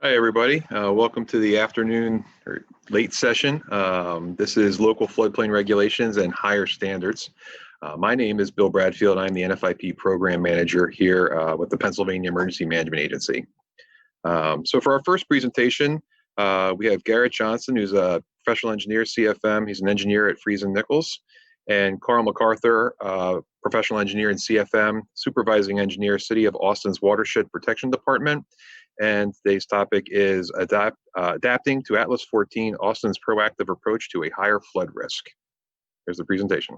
Hi, everybody. Welcome to the afternoon or late session. This is local floodplain regulations and higher standards. My name is Bill Bradfield. I'm the NFIP program manager here with the Pennsylvania Emergency Management Agency. So for our first presentation, we have Garrett Johnston, who's a professional engineer, CFM. He's an engineer at Freese and Nichols. And Carl MacArthur, professional engineer in CFM, supervising engineer, City of Austin's Watershed Protection Department. And today's topic is adapting to Atlas 14, Austin's proactive approach to a higher flood risk. Here's the presentation.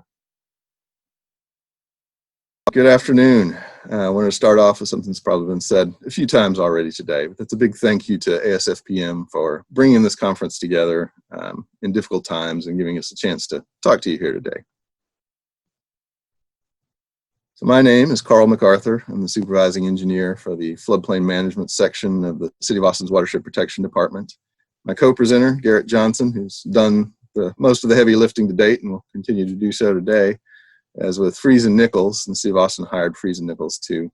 Good afternoon. I want to start off with something that's probably been said a few times already today, but that's a big thank you to ASFPM for bringing this conference together in difficult times and giving us a chance to talk to you here today. So my name is Carl MacArthur. I'm the supervising engineer for the floodplain management section of the City of Austin's Watershed Protection Department. My co-presenter, Garrett Johnston, who's done most of the heavy lifting to date and will continue to do so today, as with Freese and Nichols. And the City of Austin hired Freese and Nichols to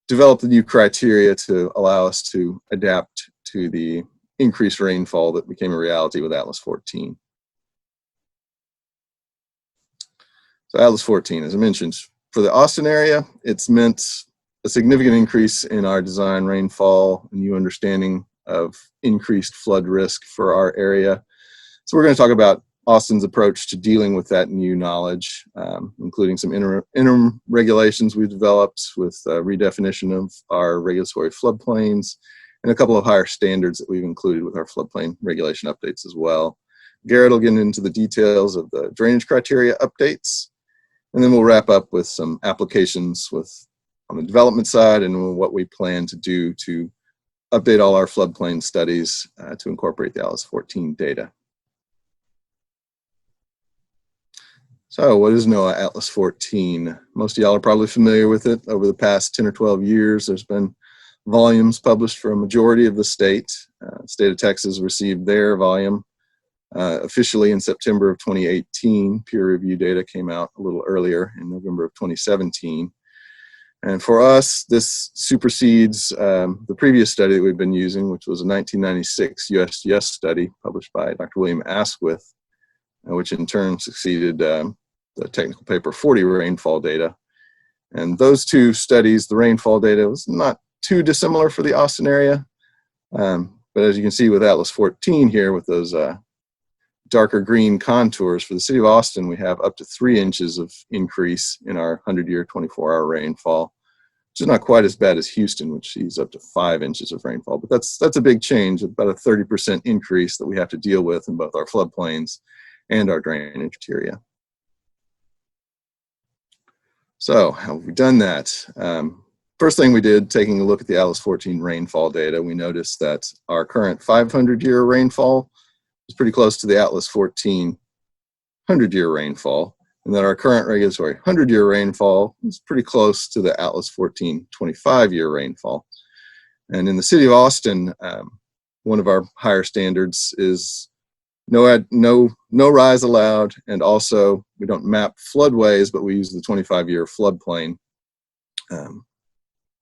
develop the new criteria to allow us to adapt to the increased rainfall that became a reality with Atlas 14. So Atlas 14, as I mentioned, for the Austin area, it's meant a significant increase in our design rainfall, a new understanding of increased flood risk for our area. So we're going to talk about Austin's approach to dealing with that new knowledge, including some interim regulations we've developed with redefinition of our regulatory floodplains and a couple of higher standards that we've included with our floodplain regulation updates as well. Garrett will get into the details of the drainage criteria updates. And then we'll wrap up with some applications on the development side and what we plan to do to update all our floodplain studies to incorporate the Atlas 14 data. So what is NOAA Atlas 14? Most of y'all are probably familiar with it. Over the past 10 or 12 years, there's been volumes published for a majority of the state. The state of Texas received their volume officially in September of 2018. Peer review data came out a little earlier in November of 2017. And for us, this supersedes the previous study that we've been using, which was a 1996 USGS study published by Dr. William Asquith, which in turn succeeded the technical paper 40 rainfall data. And those two studies, the rainfall data was not too dissimilar for the Austin area. But as you can see with Atlas 14 here, with those darker green contours, for the City of Austin, we have up to 3 inches of increase in our 100-year 24-hour rainfall, which is not quite as bad as Houston, which sees up to 5 inches of rainfall. But that's a big change, about a 30% increase that we have to deal with in both our floodplains and our drainage area. So how have we done that? First thing we did, taking a look at the Atlas 14 rainfall data, we noticed that our current 500-year rainfall is pretty close to the Atlas 14 100-year rainfall, and that our current regulatory 100-year rainfall is pretty close to the Atlas 14 25-year rainfall. And in the City of Austin, one of our higher standards is no rise allowed, and also we don't map floodways, but we use the 25-year floodplain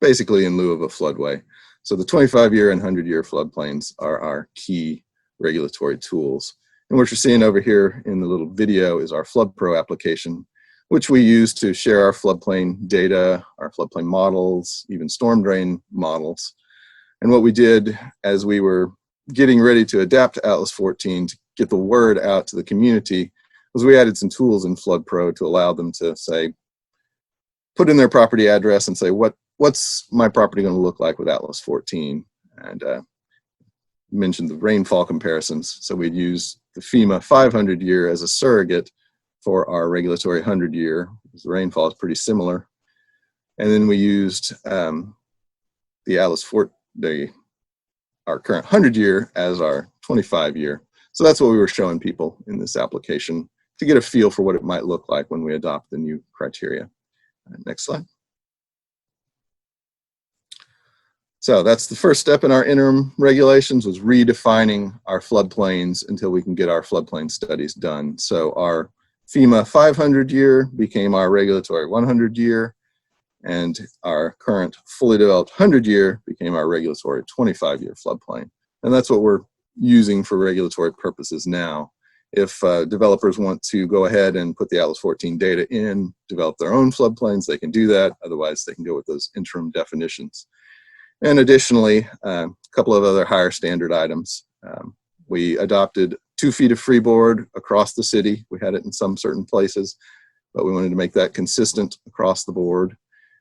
basically in lieu of a floodway. So the 25-year and 100-year floodplains are our key regulatory tools. And what you're seeing over here in the little video is our FloodPro application, which we use to share our floodplain data, our floodplain models, even storm drain models. And what we did as we were getting ready to adapt to Atlas 14 to get the word out to the community was we added some tools in FloodPro to allow them to say, put in their property address and say, what's my property going to look like with Atlas 14? And mentioned the rainfall comparisons. So we'd use the FEMA 500-year as a surrogate for our regulatory 100-year, because the rainfall is pretty similar. And then we used the Atlas 14, our current 100-year as our 25-year. So that's what we were showing people in this application to get a feel for what it might look like when we adopt the new criteria. Next slide. So that's the first step in our interim regulations, was redefining our floodplains until we can get our floodplain studies done. So our FEMA 500-year became our regulatory 100-year, And our current fully developed 100-year became our regulatory 25-year floodplain. And that's what we're using for regulatory purposes now. If developers want to go ahead and put the Atlas 14 data in, develop their own floodplains, they can do that. Otherwise, they can go with those interim definitions. And additionally, a couple of other higher standard items. We adopted 2 feet of freeboard across the city. We had it in some certain places, but we wanted to make that consistent across the board.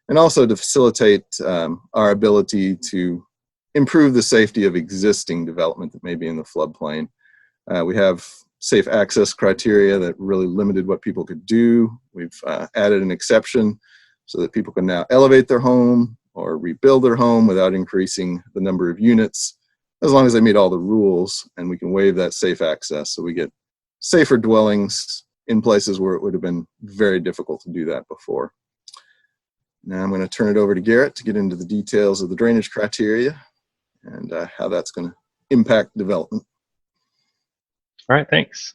And also to facilitate our ability to improve the safety of existing development that may be in the floodplain. We have safe access criteria that really limited what people could do. We've added an exception so that people can now elevate their home or rebuild their home without increasing the number of units, as long as they meet all the rules, and we can waive that safe access so we get safer dwellings in places where it would have been very difficult to do that before. Now I'm going to turn it over to Garrett to get into the details of the drainage criteria and how that's going to impact development. All right, thanks.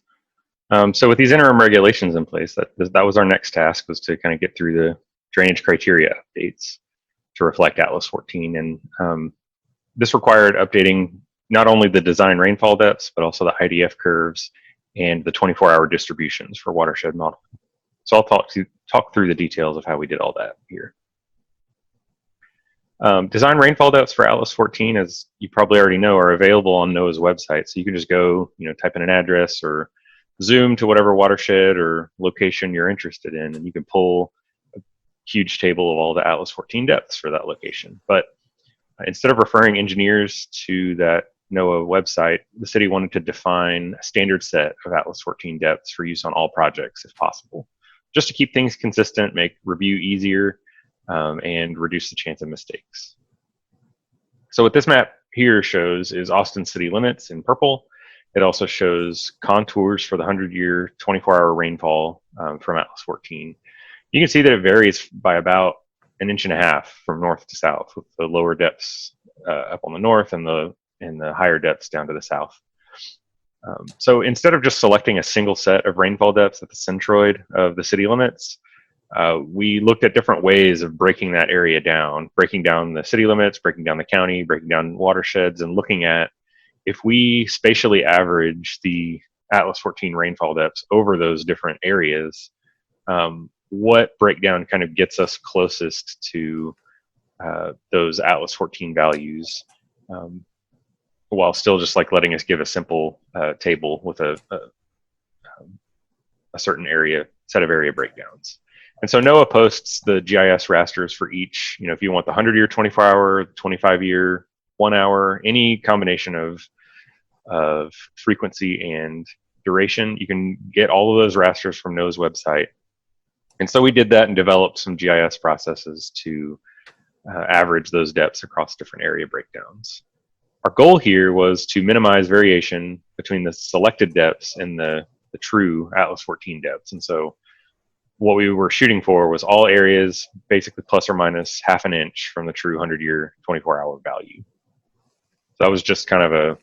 So with these interim regulations in place, that was our next task, was to kind of get through the drainage criteria updates to reflect Atlas 14. And this required updating not only the design rainfall depths, but also the IDF curves and the 24-hour distributions for watershed modeling. So I'll talk through the details of how we did all that here. Design rainfall depths for Atlas 14, as you probably already know, are available on NOAA's website. So you can just go, type in an address or zoom to whatever watershed or location you're interested in, and you can pull a huge table of all the Atlas 14 depths for that location. But instead of referring engineers to that NOAA website, the city wanted to define a standard set of Atlas 14 depths for use on all projects if possible, just to keep things consistent, make review easier, and reduce the chance of mistakes. So what this map here shows is Austin city limits in purple. It also shows contours for the 100-year 24-hour rainfall from Atlas 14. You can see that it varies by about 1.5 inches from north to south, with the lower depths up on the north and the higher depths down to the south. So instead of just selecting a single set of rainfall depths at the centroid of the city limits, we looked at different ways of breaking that area down, breaking down the city limits, breaking down the county, breaking down watersheds, and looking at if we spatially average the Atlas 14 rainfall depths over those different areas, what breakdown kind of gets us closest to those Atlas 14 values, while still just like letting us give a simple table with a certain set of area breakdowns. And so NOAA posts the GIS rasters for each, if you want the 100-year 24-hour, 25-year 1 hour, any combination of frequency and duration, you can get all of those rasters from NOAA's website. And so we did that and developed some GIS processes to average those depths across different area breakdowns. Our goal here was to minimize variation between the selected depths and the true Atlas 14 depths. And so what we were shooting for was all areas basically plus or minus 1/2 inch from the true 100-year 24-hour value. So that was just kind of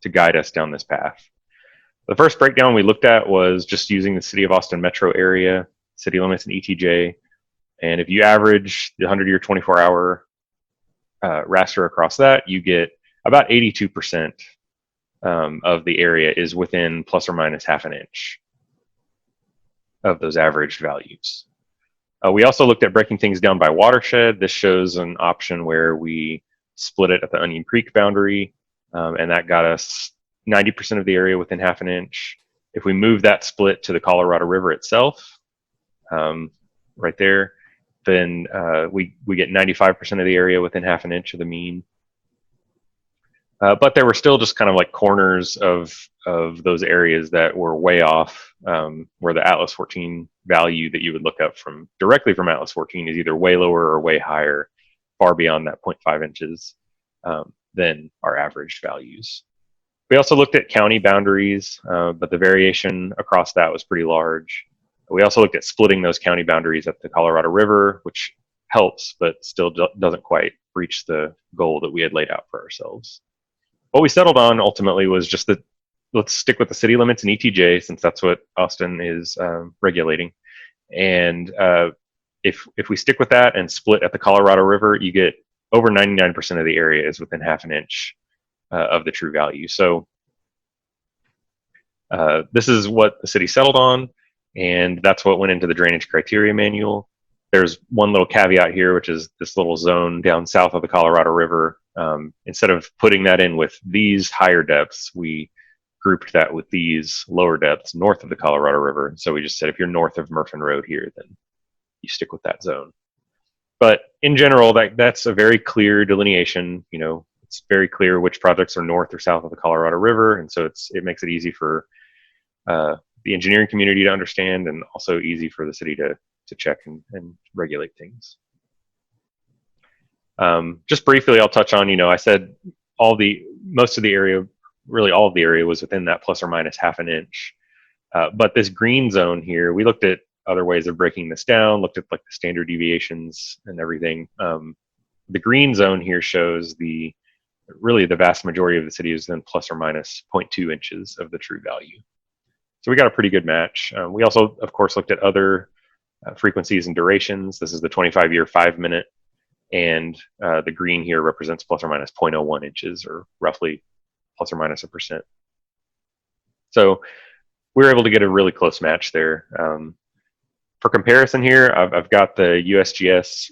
to guide us down this path. The first breakdown we looked at was just using the City of Austin metro area, city limits and ETJ. And if you average the 100-year 24-hour raster across that, you get about 82% of the area is within plus or minus 1/2 inch of those averaged values. We also looked at breaking things down by watershed. This shows an option where we split it at the Onion Creek boundary, and that got us 90% of the area within 1/2 inch. If we move that split to the Colorado River itself, right there, then we get 95% of the area within 1/2 inch of the mean. But there were still just kind of like corners of those areas that were way off, where the Atlas 14 value that you would look up directly from Atlas 14 is either way lower or way higher, far beyond that 0.5 inches than our averaged values. We also looked at county boundaries, but the variation across that was pretty large. We also looked at splitting those county boundaries at the Colorado River, which helps, but still doesn't quite reach the goal that we had laid out for ourselves. What we settled on ultimately was just that let's stick with the city limits and ETJ, since that's what Austin is regulating. And if we stick with that and split at the Colorado River, you get over 99% of the area is within half an inch of the true value. So this is what the city settled on, and that's what went into the drainage criteria manual. There's one little caveat here, which is this little zone down south of the Colorado River. Instead of putting that in with these higher depths, we grouped that with these lower depths north of the Colorado River. So we just said, if you're north of Murphin Road here, then you stick with that zone. But in general, that's a very clear delineation. You know, it's very clear which projects are north or south of the Colorado River, and so it makes it easy for the engineering community to understand, and also easy for the city to check and regulate things. Just briefly, I'll touch on, I said most of the area, really all of the area was within that plus or minus half an inch. But this green zone here, we looked at other ways of breaking this down, looked at like the standard deviations and everything. The green zone here shows really the vast majority of the city is then plus or minus 0.2 inches of the true value. So we got a pretty good match. We also, of course, looked at other frequencies and durations. This is the 25-year 5-minute, and the green here represents plus or minus 0.01 inches, or roughly plus or minus 1%. So we were able to get a really close match there. For comparison here, I've got the USGS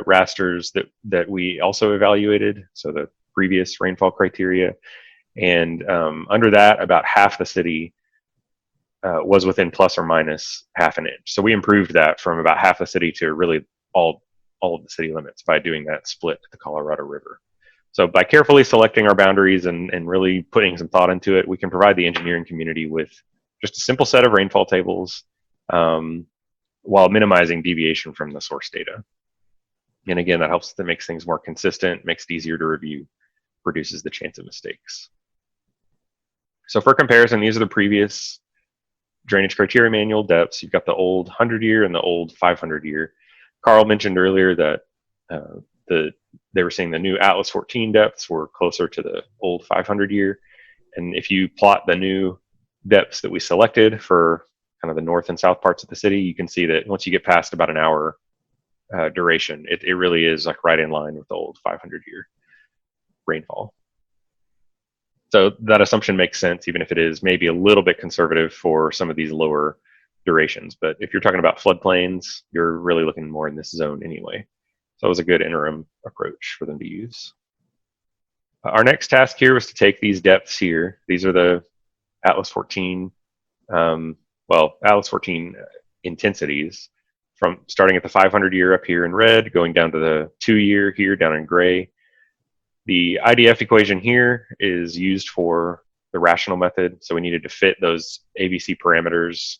rasters that we also evaluated, so the previous rainfall criteria, and under that, about half the city was within plus or minus half an inch. So we improved that from about half the city to really all of the city limits by doing that split to the Colorado River. So by carefully selecting our boundaries and really putting some thought into it, we can provide the engineering community with just a simple set of rainfall tables while minimizing deviation from the source data. And again, that makes things more consistent, makes it easier to review, reduces the chance of mistakes. So for comparison, these are the previous drainage criteria manual depths. You've got the old 100-year and the old 500-year. Carl mentioned earlier that they were saying the new Atlas 14 depths were closer to the old 500-year. And if you plot the new depths that we selected for kind of the north and south parts of the city, you can see that once you get past about an hour duration, it really is like right in line with the old 500-year rainfall. So that assumption makes sense, even if it is maybe a little bit conservative for some of these lower durations. But if you're talking about floodplains, you're really looking more in this zone anyway. So it was a good interim approach for them to use. Our next task here was to take these depths here. These are the Atlas 14, Atlas 14 intensities, from starting at the 500-year up here in red, going down to the 2-year here down in gray. The IDF equation here is used for the rational method. So we needed to fit those ABC parameters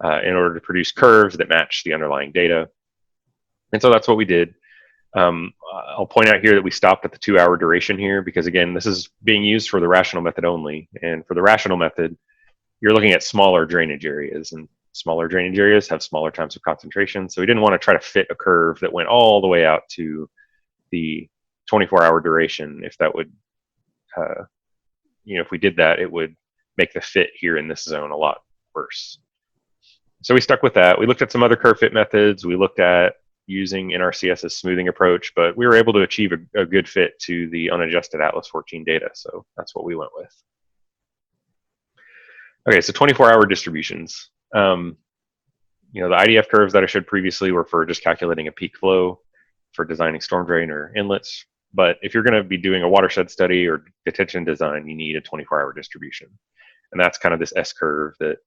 in order to produce curves that match the underlying data. And so that's what we did. I'll point out here that we stopped at the 2-hour duration here because, again, this is being used for the rational method only. And for the rational method, you're looking at smaller drainage areas, and smaller drainage areas have smaller times of concentration. So we didn't want to try to fit a curve that went all the way out to the 24-hour duration. If that would, if we did that, it would make the fit here in this zone a lot worse. So we stuck with that. We looked at some other curve fit methods. We looked at using NRCS's smoothing approach, but we were able to achieve a good fit to the unadjusted Atlas 14 data. So that's what we went with. Okay, so 24-hour distributions. The IDF curves that I showed previously were for just calculating a peak flow for designing storm drain or inlets. But if you're going to be doing a watershed study or detention design, you need a 24-hour distribution. And that's kind of this S curve that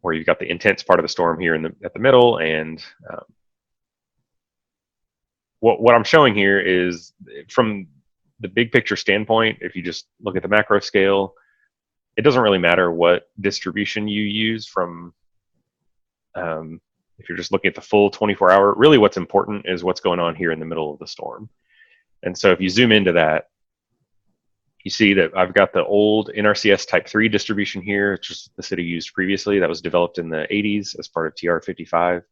where you've got the intense part of the storm here at the middle. And what I'm showing here is from the big picture standpoint, if you just look at the macro scale, it doesn't really matter what distribution you use from, if you're just looking at the full 24-hour, really what's important is what's going on here in the middle of the storm. And so if you zoom into that, you see that I've got the old NRCS Type 3 distribution here, which is the city used previously. That was developed in the 80s as part of TR 55.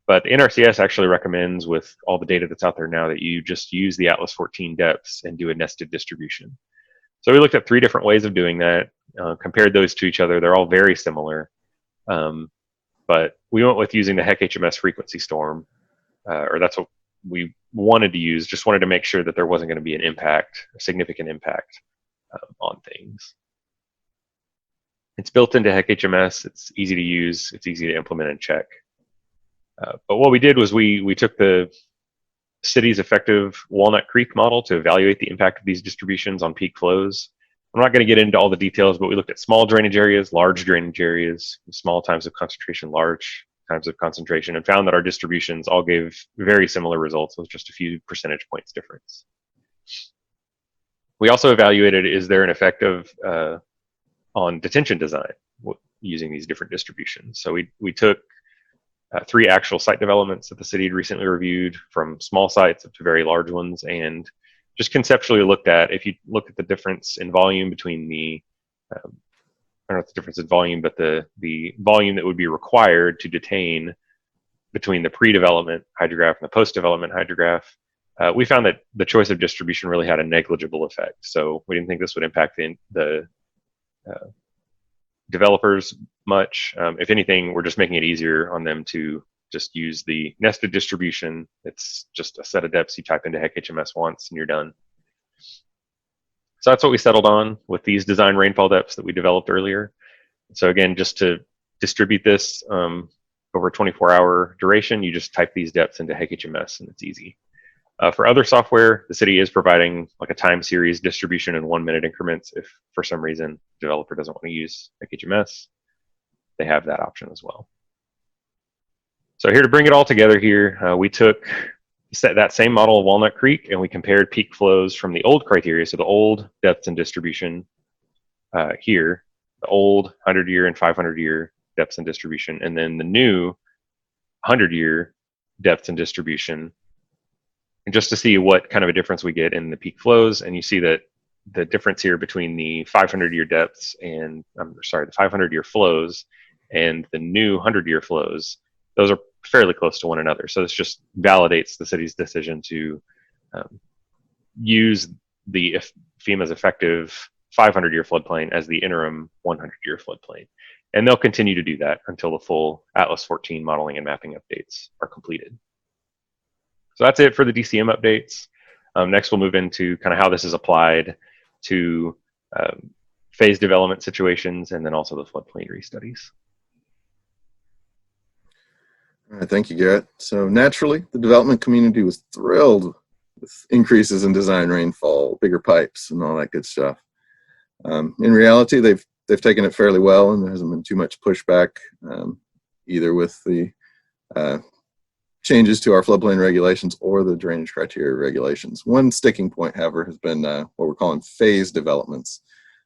But the NRCS actually recommends, with all the data that's out there now, that you just use the Atlas 14 depths and do a nested distribution. So we looked at 3 different ways of doing that, compared those to each other. They're all very similar. but we went with using the HEC HMS frequency storm, or that's what we wanted to use, just wanted to make sure that there wasn't going to be an impact, a significant impact on things. It's built into HEC HMS. It's easy to use. It's easy to implement and check. But what we did was we took the city's effective Walnut Creek model to evaluate the impact of these distributions on peak flows. I'm not going to get into all the details, but we looked at small drainage areas, large drainage areas, small times of concentration, large times of concentration, and found that our distributions all gave very similar results with just a few percentage points difference. We also evaluated, is there an effect of on detention design using these different distributions? So we took 3 actual site developments that the city had recently reviewed, from small sites up to very large ones, and just conceptually looked at, if you look at the difference in volume between the, I don't know if the difference in volume, but the volume that would be required to detain between the pre-development hydrograph and the post-development hydrograph, we found that the choice of distribution really had a negligible effect. So we didn't think this would impact the developers much. If anything, we're just making it easier on them to just use the nested distribution. It's just a set of depths you type into HEC HMS once and you're done. So that's what we settled on with these design rainfall depths that we developed earlier. So again, just to distribute this over a 24-hour duration, you just type these depths into HEC HMS and it's easy. For other software, the city is providing like a time series distribution in 1-minute increments. If for some reason the developer doesn't want to use HEC HMS, they have that option as well. So here to bring it all together here, we took that same model of Walnut Creek and we compared peak flows from the old criteria, so the old depths and distribution here, the old 100-year and 500-year depths and distribution, and then the new 100-year depths and distribution, and just to see what kind of a difference we get in the peak flows. And you see that the difference here between the 500-year depths and, the 500-year flows and the new 100-year flows, those are fairly close to one another. So this just validates the city's decision to use the FEMA's effective 500-year floodplain as the interim 100-year floodplain. And they'll continue to do that until the full Atlas 14 modeling and mapping updates are completed. So that's it for the DCM updates. Next, we'll move into kind of how this is applied to phase development situations and then also the floodplain restudies. All right, thank you, Garrett. So naturally, the development community was thrilled with increases in design rainfall, bigger pipes, and all that good stuff. In reality, they've taken it fairly well, and there hasn't been too much pushback either with the changes to our floodplain regulations or the drainage criteria regulations. One sticking point, however, has been what we're calling phase developments.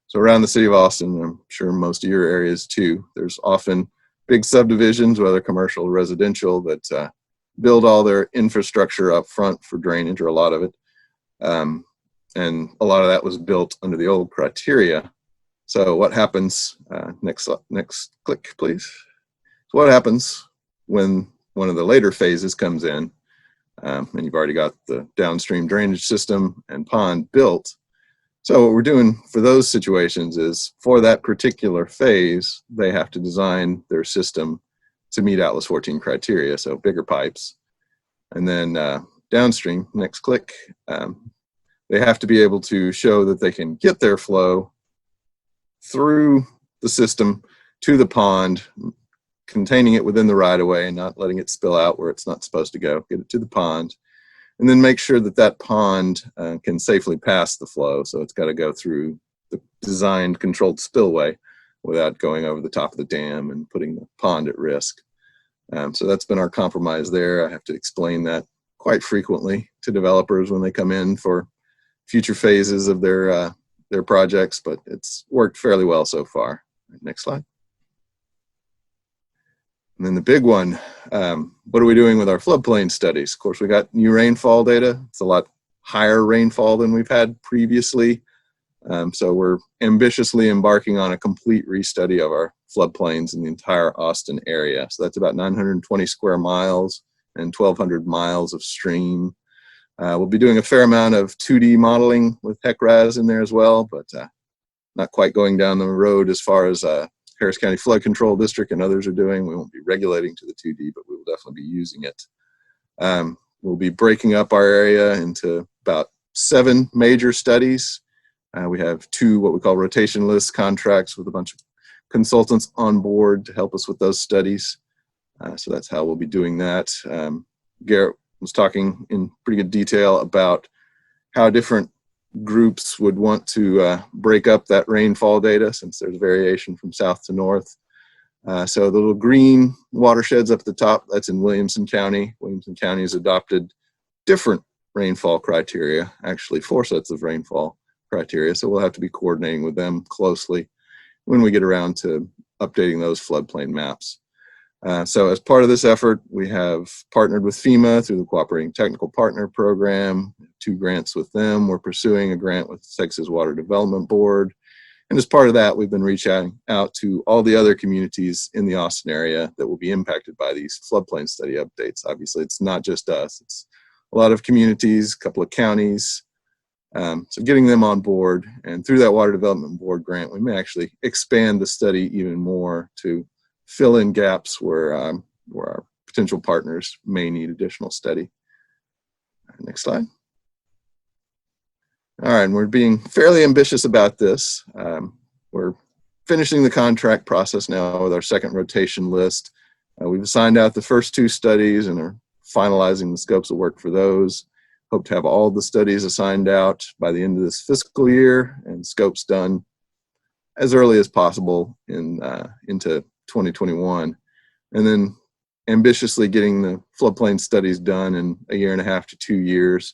So around the city of Austin, I'm sure most of your areas too, there's often big subdivisions, whether commercial or residential, that build all their infrastructure up front for drainage, or a lot of it. And a lot of that was built under the old criteria. So what happens, next click, please. So what happens when one of the later phases comes in, and you've already got the downstream drainage system and pond built? So what we're doing for those situations is, for that particular phase, they have to design their system to meet Atlas 14 criteria, so bigger pipes. And then downstream, next click, they have to be able to show that they can get their flow through the system to the pond, containing it within the right-of-way and not letting it spill out where it's not supposed to go, get it to the pond, and then make sure that that pond can safely pass the flow. So it's got to go through the designed controlled spillway without going over the top of the dam and putting the pond at risk. So that's been our compromise there. I have to explain that quite frequently to developers when they come in for future phases of their projects, but it's worked fairly well so far. Next slide. And then the big one, what are we doing with our floodplain studies? Of course, we got new rainfall data. It's a lot higher rainfall than we've had previously. So we're ambitiously embarking on a complete restudy of our floodplains in the entire Austin area. So that's about 920 square miles and 1,200 miles of stream. We'll be doing a fair amount of 2D modeling with HEC-RAS in there as well, but not quite going down the road as far as Harris County Flood Control District and others are doing. We won't be regulating to the 2D, but we will definitely be using it. We'll be breaking up our area into about 7 major studies. We have 2 what we call rotation list contracts with a bunch of consultants on board to help us with those studies. So that's how we'll be doing that. Garrett was talking in pretty good detail about how different groups would want to break up that rainfall data, since there's variation from south to north. So the little green watersheds up at the top, that's in Williamson County. Williamson County has adopted different rainfall criteria, actually 4 sets of rainfall criteria. So we'll have to be coordinating with them closely when we get around to updating those floodplain maps. So as part of this effort, we have partnered with FEMA through the Cooperating Technical Partner Program, 2 grants with them. We're pursuing a grant with Texas Water Development Board. And as part of that, we've been reaching out to all the other communities in the Austin area that will be impacted by these floodplain study updates. Obviously, it's not just us. It's a lot of communities, a couple of counties. So getting them on board, and through that Water Development Board grant, we may actually expand the study even more to fill in gaps where our potential partners may need additional study. Next slide. All right, and we're being fairly ambitious about this. We're finishing the contract process now with our 2nd rotation list. We've assigned out the first 2 studies and are finalizing the scopes of work for those. Hope to have all the studies assigned out by the end of this fiscal year and scopes done as early as possible into 2021. And then ambitiously getting the floodplain studies done in 1.5 to 2 years,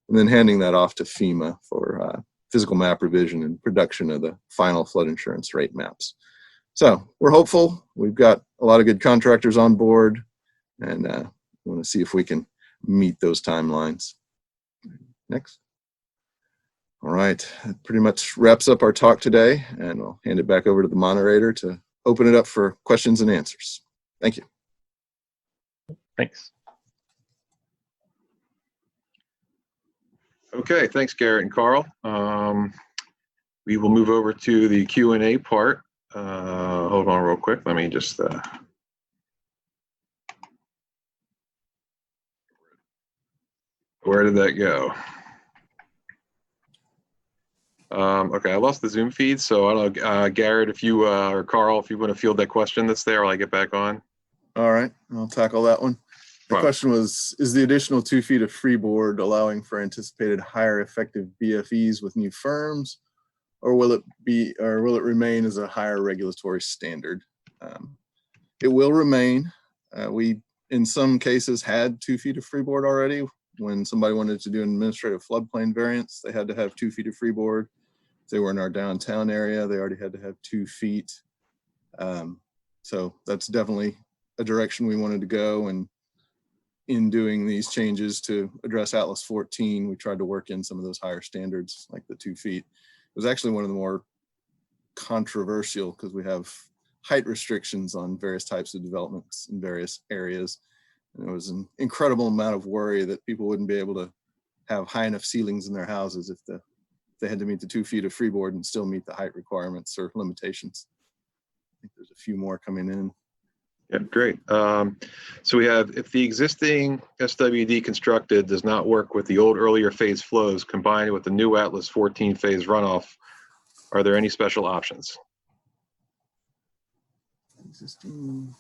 and then handing that off to FEMA for physical map revision and production of the final flood insurance rate maps. So we're hopeful. We've got a lot of good contractors on board, and want to see if we can meet those timelines. Next. All right, that pretty much wraps up our talk today, and I'll hand it back over to the moderator to open it up for questions and answers. Thank you. Thanks. Okay, thanks, Garrett and Carl. We will move over to the Q&A part. Hold on real quick. Let me just where did that go? Okay, I lost the Zoom feed, so I don't know, Garrett, if you or Carl, if you want to field that question that's there while I get back on. All right, I'll tackle that one. The question was, is the additional 2 feet of freeboard allowing for anticipated higher effective BFEs with new firms, or will it remain as a higher regulatory standard? It will remain. We, in some cases, had 2 feet of freeboard already. When somebody wanted to do an administrative floodplain variance, they had to have 2 feet of freeboard. If they were in our downtown area, they already had to have 2 feet. So that's definitely a direction we wanted to go. And in doing these changes to address Atlas 14, we tried to work in some of those higher standards, like the 2 feet. It was actually one of the more controversial because we have height restrictions on various types of developments in various areas. And there was an incredible amount of worry that people wouldn't be able to have high enough ceilings in their houses if they had to meet the 2 feet of freeboard and still meet the height requirements or limitations. I think there's a few more coming in. Yeah, great. So we have, if the existing SWD constructed does not work with the old earlier phase flows combined with the new Atlas 14 phase runoff, are there any special options? Existing.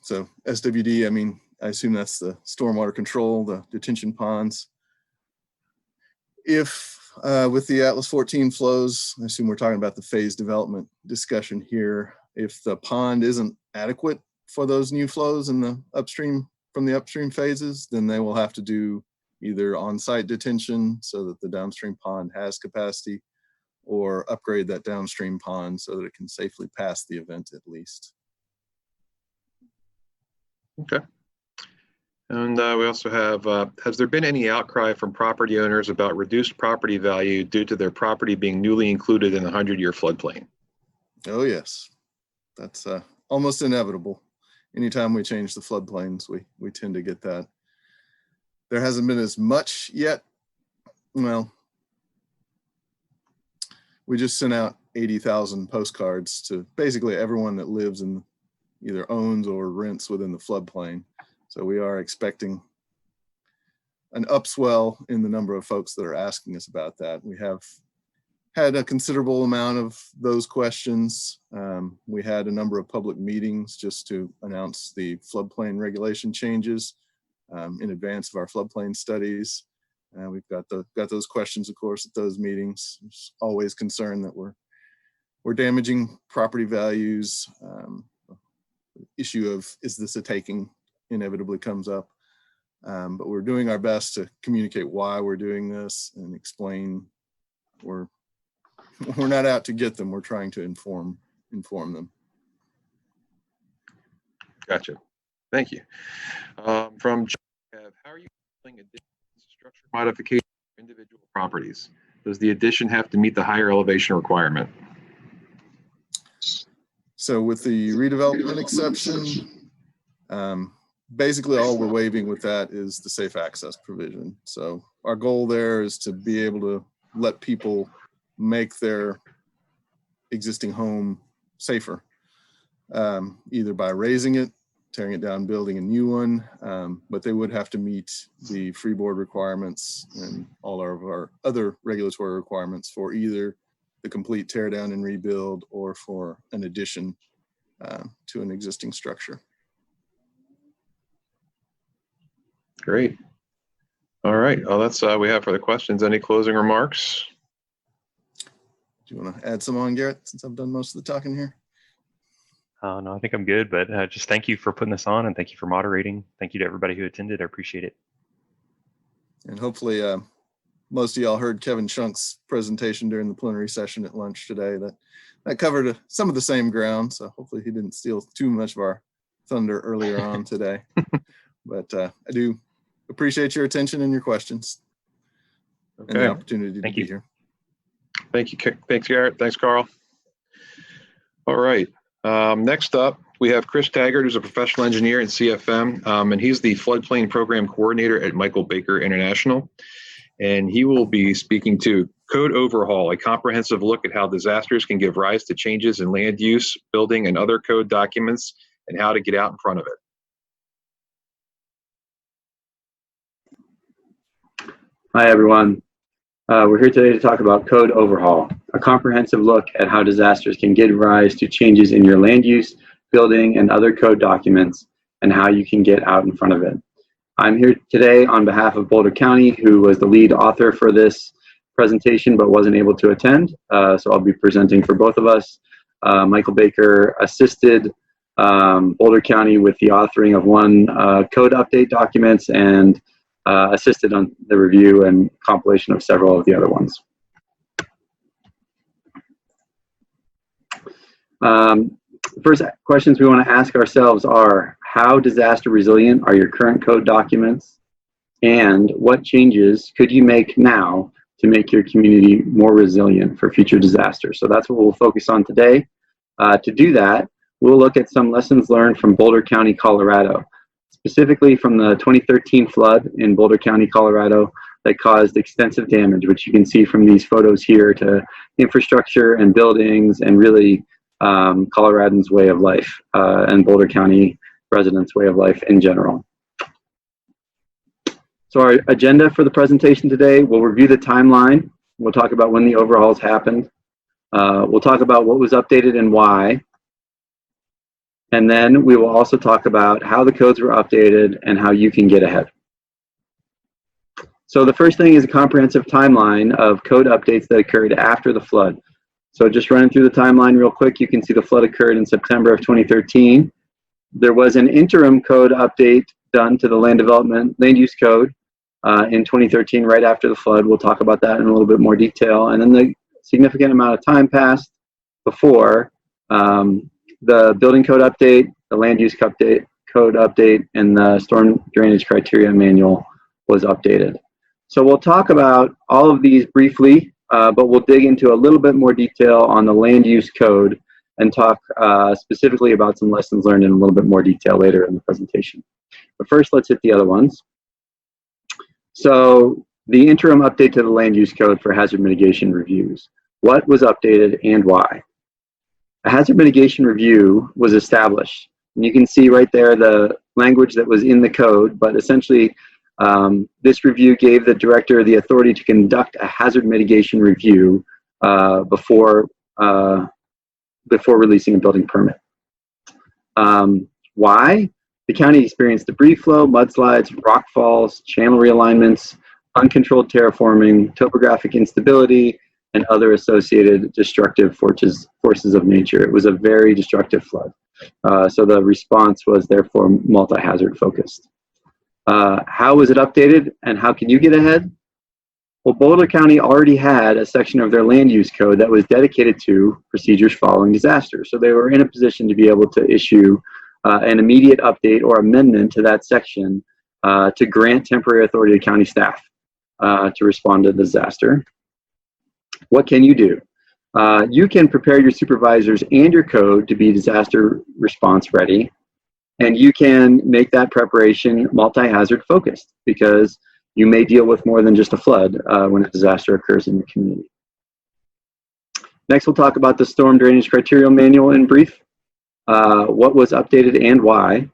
So SWD, I mean, I assume that's the stormwater control, the detention ponds. If with the Atlas 14 flows, I assume we're talking about the phase development discussion here. If the pond isn't adequate for those new flows in the upstream, from the upstream phases, then they will have to do either on-site detention so that the downstream pond has capacity, or upgrade that downstream pond so that it can safely pass the event at least. Okay. And we also have, has there been any outcry from property owners about reduced property value due to their property being newly included in the 100-year floodplain? Oh yes, that's almost inevitable. Anytime we change the floodplains, we tend to get that. There hasn't been as much yet. Well, we just sent out 80,000 postcards to basically everyone that lives in either owns or rents within the floodplain. So we are expecting an upswell in the number of folks that are asking us about that. We have had a considerable amount of those questions. We had a number of public meetings just to announce the floodplain regulation changes in advance of our floodplain studies. We've got those questions, of course, at those meetings. There's always concern that we're damaging property values. Issue of, is this a taking, inevitably comes up. But we're doing our best to communicate why we're doing this and explain we're not out to get them. We're trying to inform them. Gotcha. Thank you. From Jeff, how are you handling structure modification for individual properties? Does the addition have to meet the higher elevation requirement? So with the redevelopment exception, basically all we're waiving with that is the safe access provision. So our goal there is to be able to let people make their existing home safer, either by raising it, tearing it down, building a new one, but they would have to meet the freeboard requirements and all of our other regulatory requirements for either the complete tear down and rebuild or for an addition to an existing structure. Great. All right. Well, that's all we have for the questions. Any closing remarks? Do you want to add some on, Garrett, since I've done most of the talking here? No, I think I'm good, but just thank you for putting this on and thank you for moderating. Thank you to everybody who attended. I appreciate it. And hopefully most of y'all heard Kevin Shunk's presentation during the plenary session at lunch today. That covered some of the same ground, so hopefully he didn't steal too much of our thunder earlier on today. But I do appreciate your attention and your questions. Okay. And the opportunity to be here. Thank you. Thanks, Garrett. Thanks, Carl. All right. Next up, we have Chris Tagert, who's a professional engineer in CFM, and he's the floodplain program coordinator at Michael Baker International. And he will be speaking to Code Overhaul, a comprehensive look at how disasters can give rise to changes in land use, building, and other code documents, and how to get out in front of it. Hi, everyone. We're here today to talk about Code Overhaul, a comprehensive look at how disasters can give rise to changes in your land use, building, and other code documents, and how you can get out in front of it. I'm here today on behalf of Boulder County, who was the lead author for this presentation but wasn't able to attend. So I'll be presenting for both of us. Michael Baker assisted Boulder County with the authoring of one code update documents and assisted on the review and compilation of several of the other ones. First questions we want to ask ourselves are, how disaster resilient are your current code documents? And what changes could you make now to make your community more resilient for future disasters? So that's what we'll focus on today. To do that, we'll look at some lessons learned from Boulder County, Colorado, specifically from the 2013 flood in Boulder County, Colorado, that caused extensive damage, which you can see from these photos here, to infrastructure and buildings and really Coloradans' way of life and Boulder County residents' way of life in general. So our agenda for the presentation today, we'll review the timeline. We'll talk about when the overhauls happened. We'll talk about what was updated and why. And then we will also talk about how the codes were updated and how you can get ahead. So the first thing is a comprehensive timeline of code updates that occurred after the flood. So just running through the timeline real quick, you can see the flood occurred in September of 2013. There was an interim code update done to the land use code in 2013, right after the flood. We'll talk about that in a little bit more detail. And then the significant amount of time passed before the building code update, the land use code update, and the storm drainage criteria manual was updated. So we'll talk about all of these briefly, but we'll dig into a little bit more detail on the land use code and talk specifically about some lessons learned in a little bit more detail later in the presentation. But first, let's hit the other ones. So the interim update to the land use code for hazard mitigation reviews. What was updated and why? A hazard mitigation review was established. And you can see right there the language that was in the code, but essentially this review gave the director the authority to conduct a hazard mitigation review before releasing a building permit. Why? The county experienced debris flow, mudslides, rock falls, channel realignments, uncontrolled terraforming, topographic instability, and other associated destructive forces of nature. It was a very destructive flood. So the response was therefore multi-hazard focused. How was it updated and how can you get ahead? Well, Boulder County already had a section of their land use code that was dedicated to procedures following disaster. So they were in a position to be able to issue an immediate update or amendment to that section to grant temporary authority to county staff to respond to disaster. What can you do? You can prepare your supervisors and your code to be disaster response ready, and you can make that preparation multi-hazard focused because you may deal with more than just a flood when a disaster occurs in the community. Next, we'll talk about the Storm Drainage Criteria Manual in brief. What was updated and why.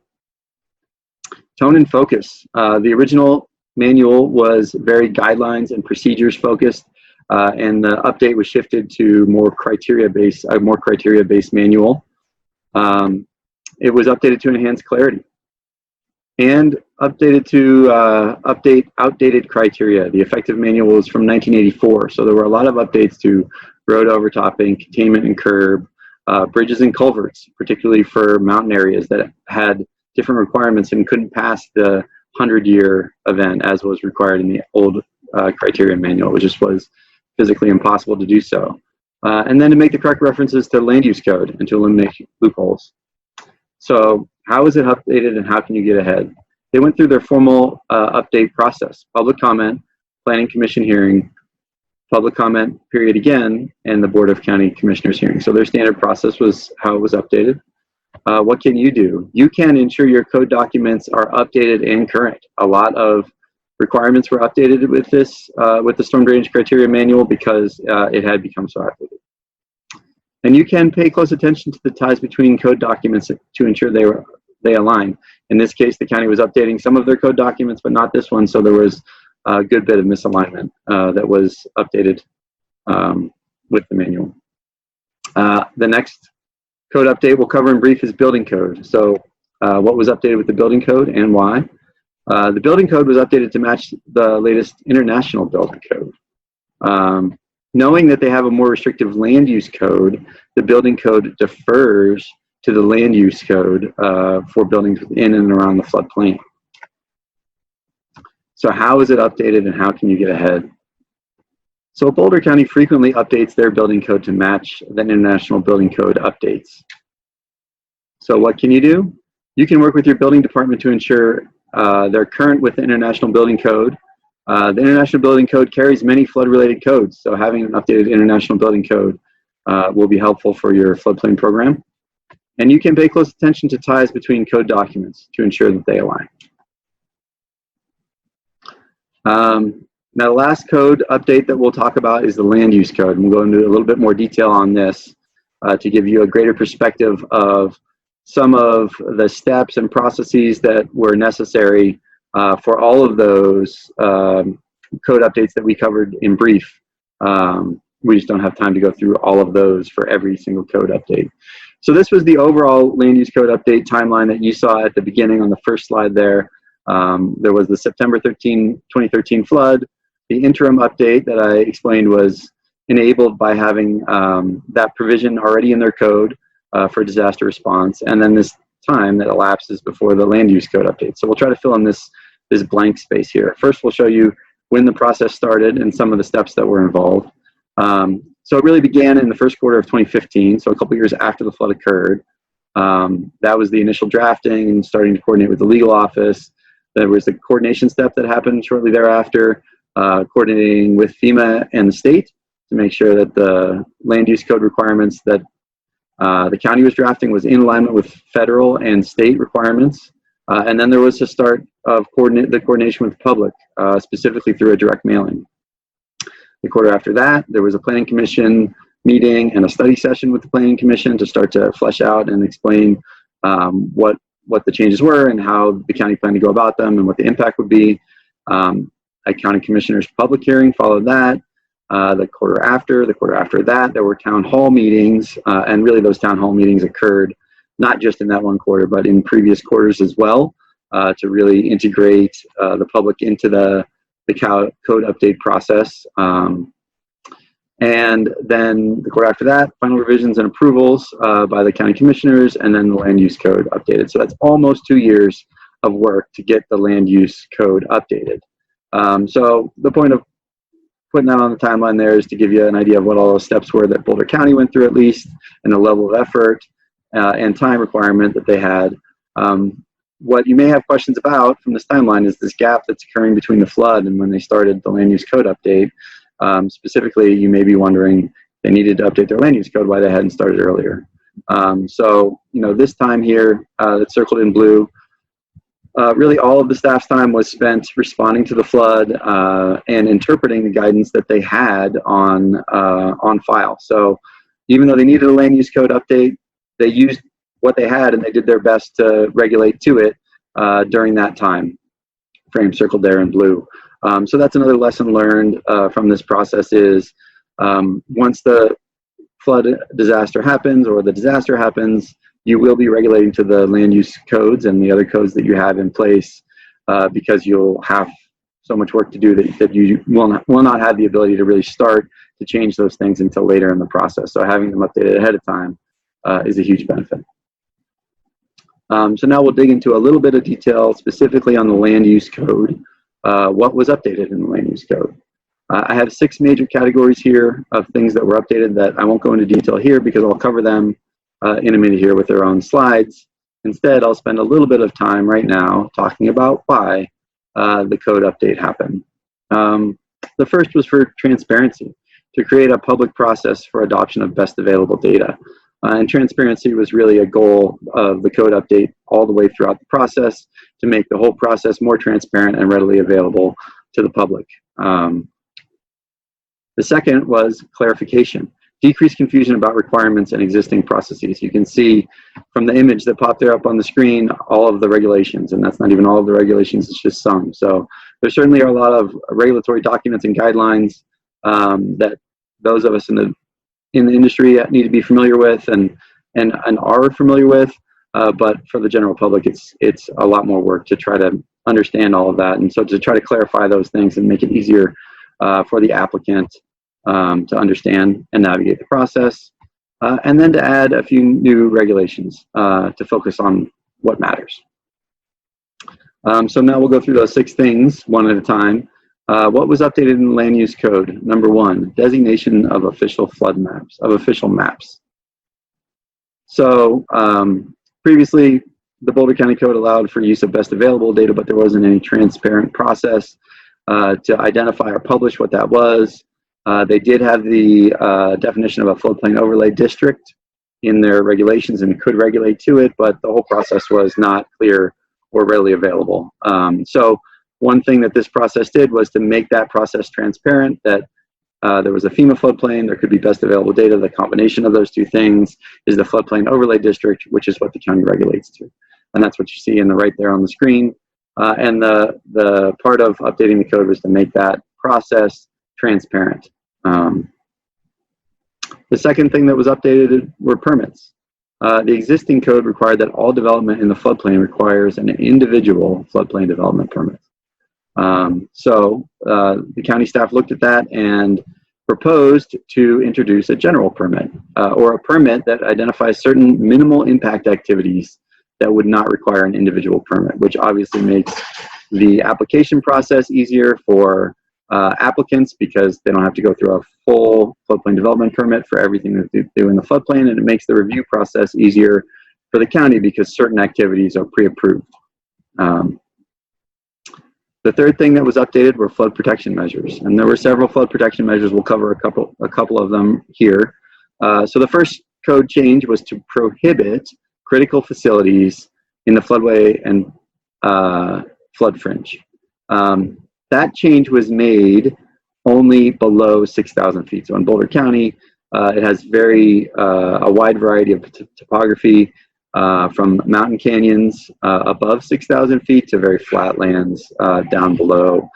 Tone and focus. The original manual was very guidelines and procedures focused, and the update was shifted to more criteria-based manual. It was updated to enhance clarity and updated to update outdated criteria. The effective manual was from 1984, so there were a lot of updates to road overtopping, containment and curb, bridges and culverts, particularly for mountain areas that had different requirements and couldn't pass the 100-year event as was required in the old criteria manual, which just was physically impossible to do so. And then to make the correct references to land use code and to eliminate loopholes. So how is it updated and how can you get ahead? They went through their formal update process: public comment, planning commission hearing, public comment period again, and the Board of County Commissioners hearing. So their standard process was how it was updated. What can you do? You can ensure your code documents are updated and current. A lot of requirements were updated with this, with the Storm Drainage Criteria Manual because it had become so outdated. And you can pay close attention to the ties between code documents to ensure they align. In this case, the county was updating some of their code documents, but not this one, so there was a good bit of misalignment that was updated with the manual. The next code update we'll cover in brief is building code. So what was updated with the building code and why? The building code was updated to match the latest international building code. Knowing that they have a more restrictive land use code, the building code defers to the land use code for buildings in and around the floodplain. So how is it updated and how can you get ahead? So Boulder County frequently updates their building code to match the international building code updates. So what can you do? You can work with your building department to ensure they're current with the international building code. The International Building Code carries many flood-related codes, so having an updated International Building Code will be helpful for your floodplain program. And you can pay close attention to ties between code documents to ensure that they align. Now, the last code update that we'll talk about is the Land Use Code. And we'll go into a little bit more detail on this to give you a greater perspective of some of the steps and processes that were necessary for all of those code updates that we covered in brief. We just don't have time to go through all of those for every single code update. So this was the overall land use code update timeline that you saw at the beginning on the first slide there. There was the September 2013 flood. The interim update that I explained was enabled by having that provision already in their code for disaster response, and then this time that elapses before the land use code update. So we'll try to fill in this blank space here. First, we'll show you when the process started and some of the steps that were involved. So it really began in the first quarter of 2015, so a couple years after the flood occurred. That was the initial drafting and starting to coordinate with the legal office. There was the coordination step that happened shortly thereafter, coordinating with FEMA and the state to make sure that the land use code requirements that the county was drafting was in alignment with federal and state requirements. And then there was the start of the coordination with the public, specifically through a direct mailing. The quarter after that, there was a planning commission meeting and a study session with the planning commission to start to flesh out and explain what the changes were and how the county planned to go about them and what the impact would be. A county commissioner's public hearing followed that. The quarter after that, there were town hall meetings, and really those town hall meetings occurred not just in that one quarter, but in previous quarters as well, to really integrate the public into the code update process. And then the quarter after that, final revisions and approvals by the county commissioners, and then the land use code updated. So that's almost 2 years of work to get the land use code updated. So the point of putting that on the timeline there is to give you an idea of what all those steps were that Boulder County went through, at least, and the level of effort and time requirement that they had. What you may have questions about from this timeline is this gap that's occurring between the flood and when they started the land use code update. Specifically, you may be wondering, they needed to update their land use code, why they hadn't started earlier. So, this time here, that's circled in blue, really all of the staff's time was spent responding to the flood and interpreting the guidance that they had on file. So even though they needed a land use code update, they used what they had and they did their best to regulate to it during that time frame circled there in blue. So that's another lesson learned from this process is once the flood disaster happens or the disaster happens, you will be regulating to the land use codes and the other codes that you have in place because you'll have so much work to do that you will not have the ability to really start to change those things until later in the process. So having them updated ahead of time is a huge benefit. So now we'll dig into a little bit of detail specifically on the land use code, what was updated in the land use code. I have 6 major categories here of things that were updated that I won't go into detail here because I'll cover them in a minute here with their own slides. Instead, I'll spend a little bit of time right now talking about why the code update happened. The first was for transparency, to create a public process for adoption of best available data. And transparency was really a goal of the code update all the way throughout the process to make the whole process more transparent and readily available to the public. The second was clarification. Decrease confusion about requirements and existing processes. You can see from the image that popped there up on the screen, all of the regulations, and that's not even all of the regulations, it's just some. So there certainly are a lot of regulatory documents and guidelines that those of us in the industry need to be familiar with and are familiar with, but for the general public, it's a lot more work to try to understand all of that. And so to try to clarify those things and make it easier for the applicant to understand and navigate the process, and then to add a few new regulations to focus on what matters. So now we'll go through those 6 things one at a time. What was updated in the land use code? Number 1, designation of official flood maps, official maps. So previously, the Boulder County Code allowed for use of best available data, but there wasn't any transparent process to identify or publish what that was. They did have the definition of a floodplain overlay district in their regulations and could regulate to it, but the whole process was not clear or readily available. So one thing that this process did was to make that process transparent, that there was a FEMA floodplain, there could be best available data. The combination of those 2 things is the floodplain overlay district, which is what the county regulates to. And that's what you see in the right there on the screen. And the part of updating the code was to make that process transparent. The second thing that was updated were permits. The existing code required that all development in the floodplain requires an individual floodplain development permit. So the county staff looked at that and proposed to introduce a general permit or a permit that identifies certain minimal impact activities that would not require an individual permit, which obviously makes the application process easier for applicants because they don't have to go through a full floodplain development permit for everything that they do in the floodplain, and it makes the review process easier for the county because certain activities are pre-approved. The third thing that was updated were flood protection measures, and there were several flood protection measures. We'll cover a couple of them here. So the first code change was to prohibit critical facilities in the floodway and flood fringe. That change was made only below 6,000 feet. So in Boulder County, it has a wide variety of topography, from mountain canyons above 6,000 feet to very flat lands down below,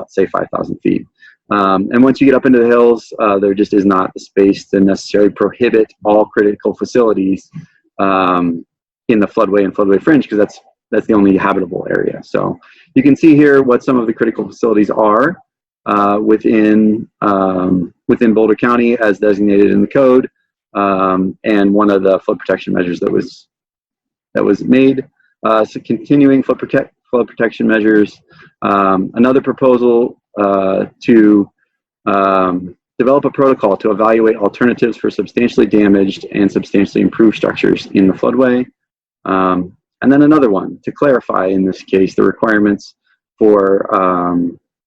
say 5,000 feet. And once you get up into the hills, there just is not the space to necessarily prohibit all critical facilities in the floodway and floodway fringe, because that's the only habitable area. So you can see here what some of the critical facilities are within Boulder County as designated in the code, and one of the flood protection measures that was made. So continuing flood protection measures. Another proposal to develop a protocol to evaluate alternatives for substantially damaged and substantially improved structures in the floodway. And then another one to clarify, in this case, the requirements for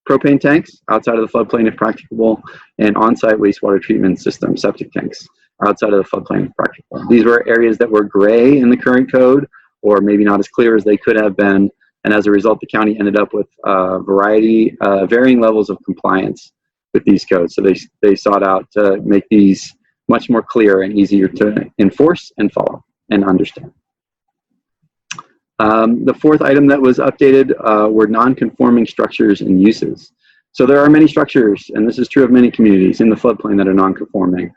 propane tanks outside of the floodplain if practicable, and on-site wastewater treatment system, septic tanks outside of the floodplain if practicable. These were areas that were gray in the current code, or maybe not as clear as they could have been. And as a result, the county ended up with varying levels of compliance with these codes. So they sought out to make these much more clear and easier to enforce and follow and understand. The fourth item that was updated were non-conforming structures and uses. So there are many structures, and this is true of many communities in the floodplain, that are non-conforming.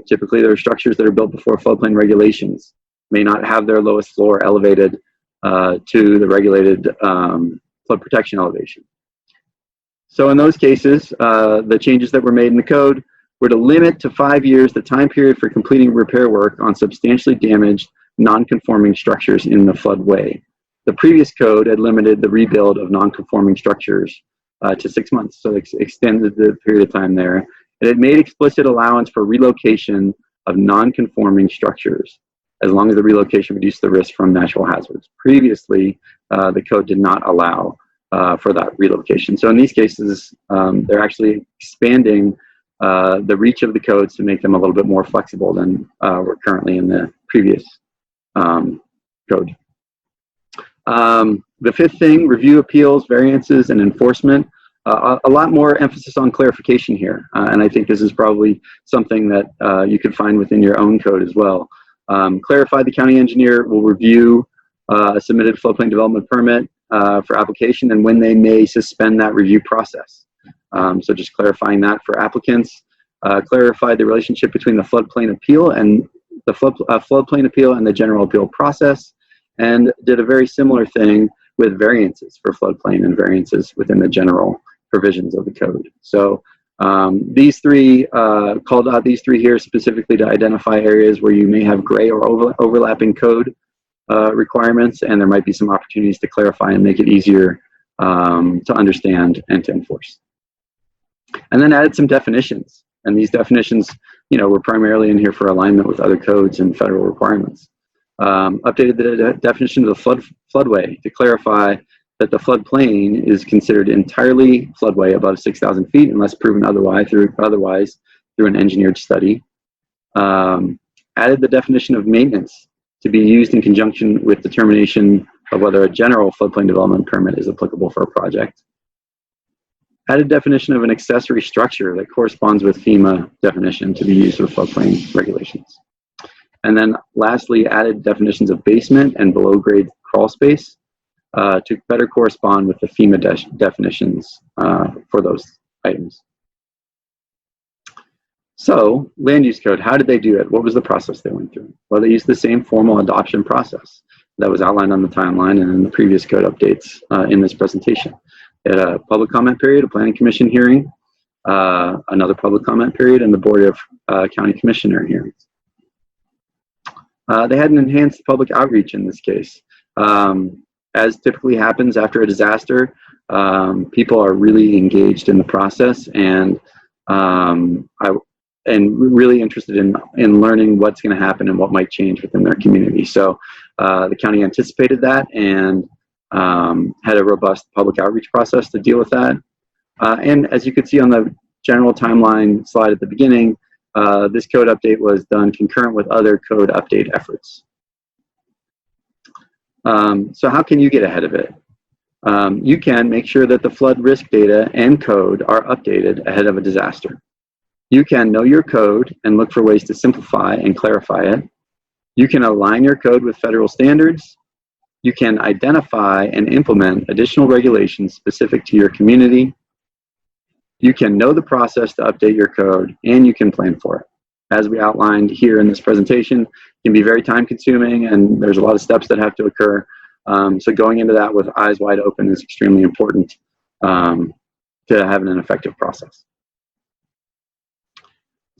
Typically, there are structures that are built before floodplain regulations, may not have their lowest floor elevated to the regulated flood protection elevation. So in those cases, the changes that were made in the code were to limit to 5 years the time period for completing repair work on substantially damaged non-conforming structures in the floodway. The previous code had limited the rebuild of non-conforming structures to 6 months, so it extended the period of time there. And it made explicit allowance for relocation of non-conforming structures, as long as the relocation reduced the risk from natural hazards. Previously, the code did not allow for that relocation. So in these cases, they're actually expanding the reach of the codes to make them a little bit more flexible than were currently in the previous code. The fifth thing, review appeals, variances, and enforcement. A lot more emphasis on clarification here. And I think this is probably something that you could find within your own code as well. Clarify the county engineer will review a submitted floodplain development permit for application and when they may suspend that review process. So just clarifying that for applicants. Clarify the relationship between the floodplain appeal and the floodplain appeal and the general appeal process, and did a very similar thing with variances for floodplain and variances within the general provisions of the code. So these three, called out these three here specifically to identify areas where you may have gray or overlapping code requirements, and there might be some opportunities to clarify and make it easier to understand and to enforce. And then added some definitions. And these definitions, were primarily in here for alignment with other codes and federal requirements. Updated the definition of the floodway to clarify that the floodplain is considered entirely floodway above 6,000 feet unless proven otherwise through an engineered study. Added the definition of maintenance to be used in conjunction with determination of whether a general floodplain development permit is applicable for a project. Added definition of an accessory structure that corresponds with FEMA definition to be used with floodplain regulations. And then lastly, added definitions of basement and below grade crawl space to better correspond with the FEMA definitions for those items. So land use code, how did they do it? What was the process they went through? Well, they used the same formal adoption process that was outlined on the timeline and in the previous code updates in this presentation. They had a public comment period, a planning commission hearing, another public comment period, and the board of county commissioner hearings. They had an enhanced public outreach in this case. As typically happens after a disaster, people are really engaged in the process and really interested in learning what's going to happen and what might change within their community. So the county anticipated that and had a robust public outreach process to deal with that. And as you could see on the general timeline slide at the beginning, this code update was done concurrent with other code update efforts. So how can you get ahead of it? You can make sure that the flood risk data and code are updated ahead of a disaster. You can know your code and look for ways to simplify and clarify it. You can align your code with federal standards. You can identify and implement additional regulations specific to your community. You can know the process to update your code, and you can plan for it. As we outlined here in this presentation, it can be very time consuming, and there's a lot of steps that have to occur. So going into that with eyes wide open is extremely important to have an effective process.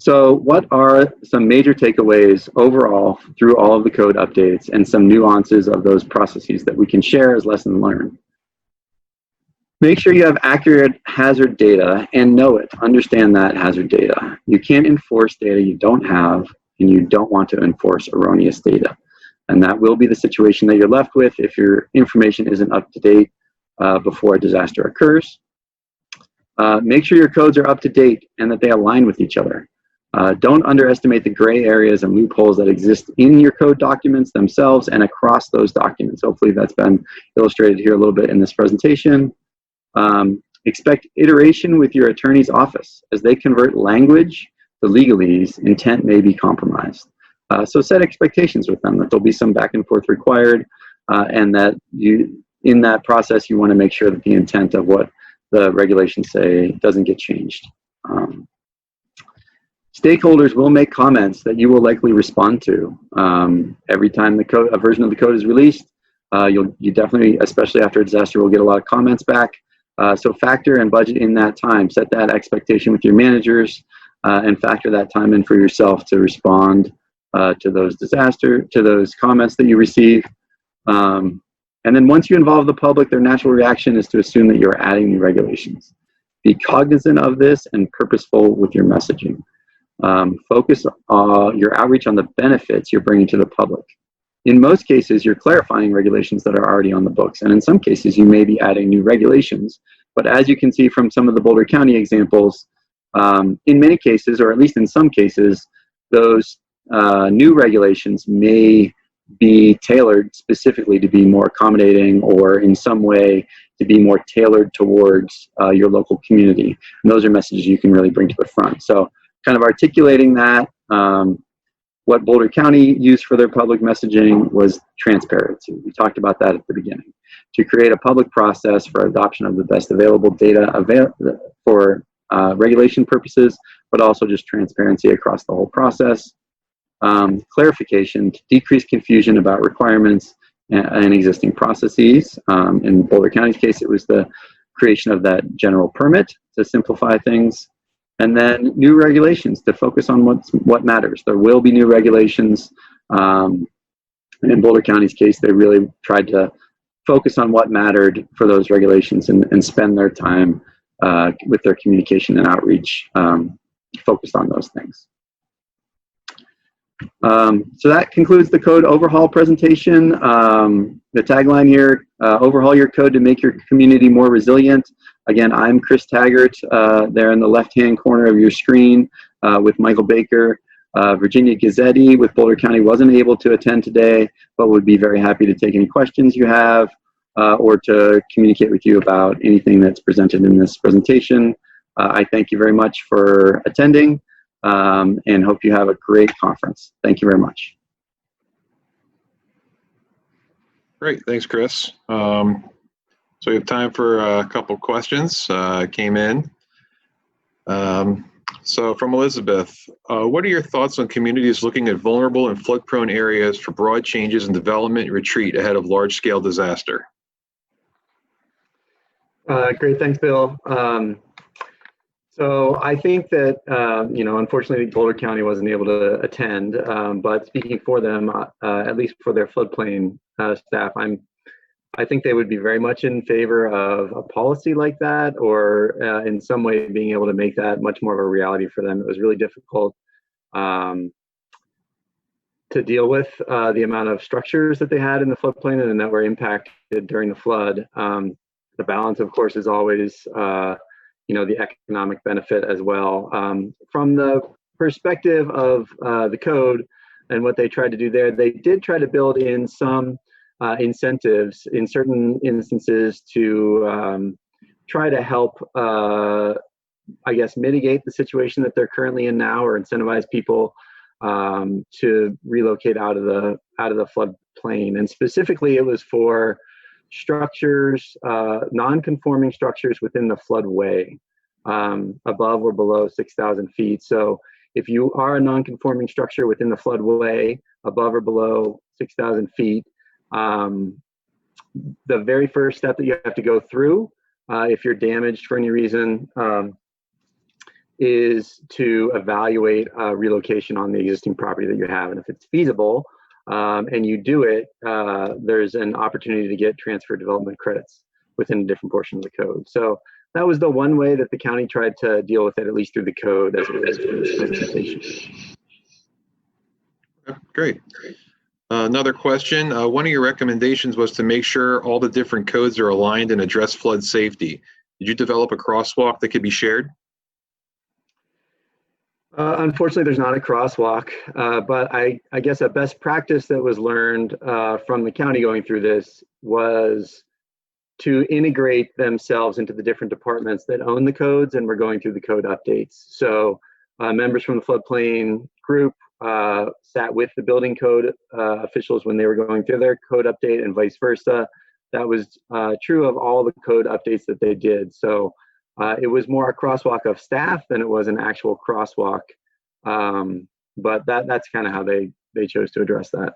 So what are some major takeaways overall through all of the code updates and some nuances of those processes that we can share as lessons learned? Make sure you have accurate hazard data and know it. Understand that hazard data. You can't enforce data you don't have, and you don't want to enforce erroneous data. And that will be the situation that you're left with if your information isn't up to date before a disaster occurs. Make sure your codes are up to date and that they align with each other. Don't underestimate the gray areas and loopholes that exist in your code documents themselves and across those documents. Hopefully that's been illustrated here a little bit in this presentation. Expect iteration with your attorney's office. As they convert language to legalese, intent may be compromised. So set expectations with them that there'll be some back and forth required, and that in that process, you want to make sure that the intent of what the regulations say doesn't get changed. Stakeholders will make comments that you will likely respond to. Every time a version of the code is released, you definitely, especially after a disaster, will get a lot of comments back. So factor and budget in that time. Set that expectation with your managers and factor that time in for yourself to respond to those comments that you receive. And then once you involve the public, their natural reaction is to assume that you're adding new regulations. Be cognizant of this and purposeful with your messaging. Focus your outreach on the benefits you're bringing to the public. In most cases, you're clarifying regulations that are already on the books, and in some cases, you may be adding new regulations. But as you can see from some of the Boulder County examples, in many cases, or at least in some cases, those new regulations may be tailored specifically to be more accommodating or in some way to be more tailored towards your local community. And those are messages you can really bring to the front. So kind of articulating that, what Boulder County used for their public messaging was transparency. We talked about that at the beginning. To create a public process for adoption of the best available data for regulation purposes, but also just transparency across the whole process. Clarification to decrease confusion about requirements and existing processes. In Boulder County's case, it was the creation of that general permit to simplify things. And then new regulations to focus on what matters. There will be new regulations. In Boulder County's case, they really tried to focus on what mattered for those regulations and spend their time with their communication and outreach focused on those things. So that concludes the code overhaul presentation. The tagline here, overhaul your code to make your community more resilient. Again, I'm Chris Tagert, there in the left-hand corner of your screen with Michael Baker. Virginia Gazzetti with Boulder County wasn't able to attend today, but would be very happy to take any questions you have or to communicate with you about anything that's presented in this presentation. I thank you very much for attending and hope you have a great conference. Thank you very much. Great, thanks, Chris. So we have time for a couple questions came in. So from Elizabeth, what are your thoughts on communities looking at vulnerable and flood-prone areas for broad changes in development retreat ahead of large-scale disaster? Great, thanks, Bill. So I think that, unfortunately, Boulder County wasn't able to attend, but speaking for them, at least for their floodplain staff, I think they would be very much in favor of a policy like that, or in some way being able to make that much more of a reality for them. It was really difficult to deal with the amount of structures that they had in the floodplain and that were impacted during the flood. The balance, of course, is always, the economic benefit as well. From the perspective of the code and what they tried to do there, they did try to build in some incentives in certain instances to try to help, I guess, mitigate the situation that they're currently in now, or incentivize people to relocate out of the floodplain. And specifically, it was for structures, non-conforming structures within the floodway, above or below 6,000 feet. So if you are a non-conforming structure within the floodway, above or below 6,000 feet, the very first step that you have to go through, if you're damaged for any reason, is to evaluate relocation on the existing property that you have. And if it's feasible and you do it, there's an opportunity to get transfer development credits within a different portion of the code. So that was the one way that the county tried to deal with it, at least through the code, as it relates to this implementation. Great. Another question. One of your recommendations was to make sure all the different codes are aligned and address flood safety. Did you develop a crosswalk that could be shared? Unfortunately, there's not a crosswalk, but I guess a best practice that was learned from the county going through this was to integrate themselves into the different departments that own the codes and were going through the code updates. So members from the floodplain group sat with the building code officials when they were going through their code update, and vice versa. That was true of all the code updates that they did. So it was more a crosswalk of staff than it was an actual crosswalk. But that's kind of how they chose to address that.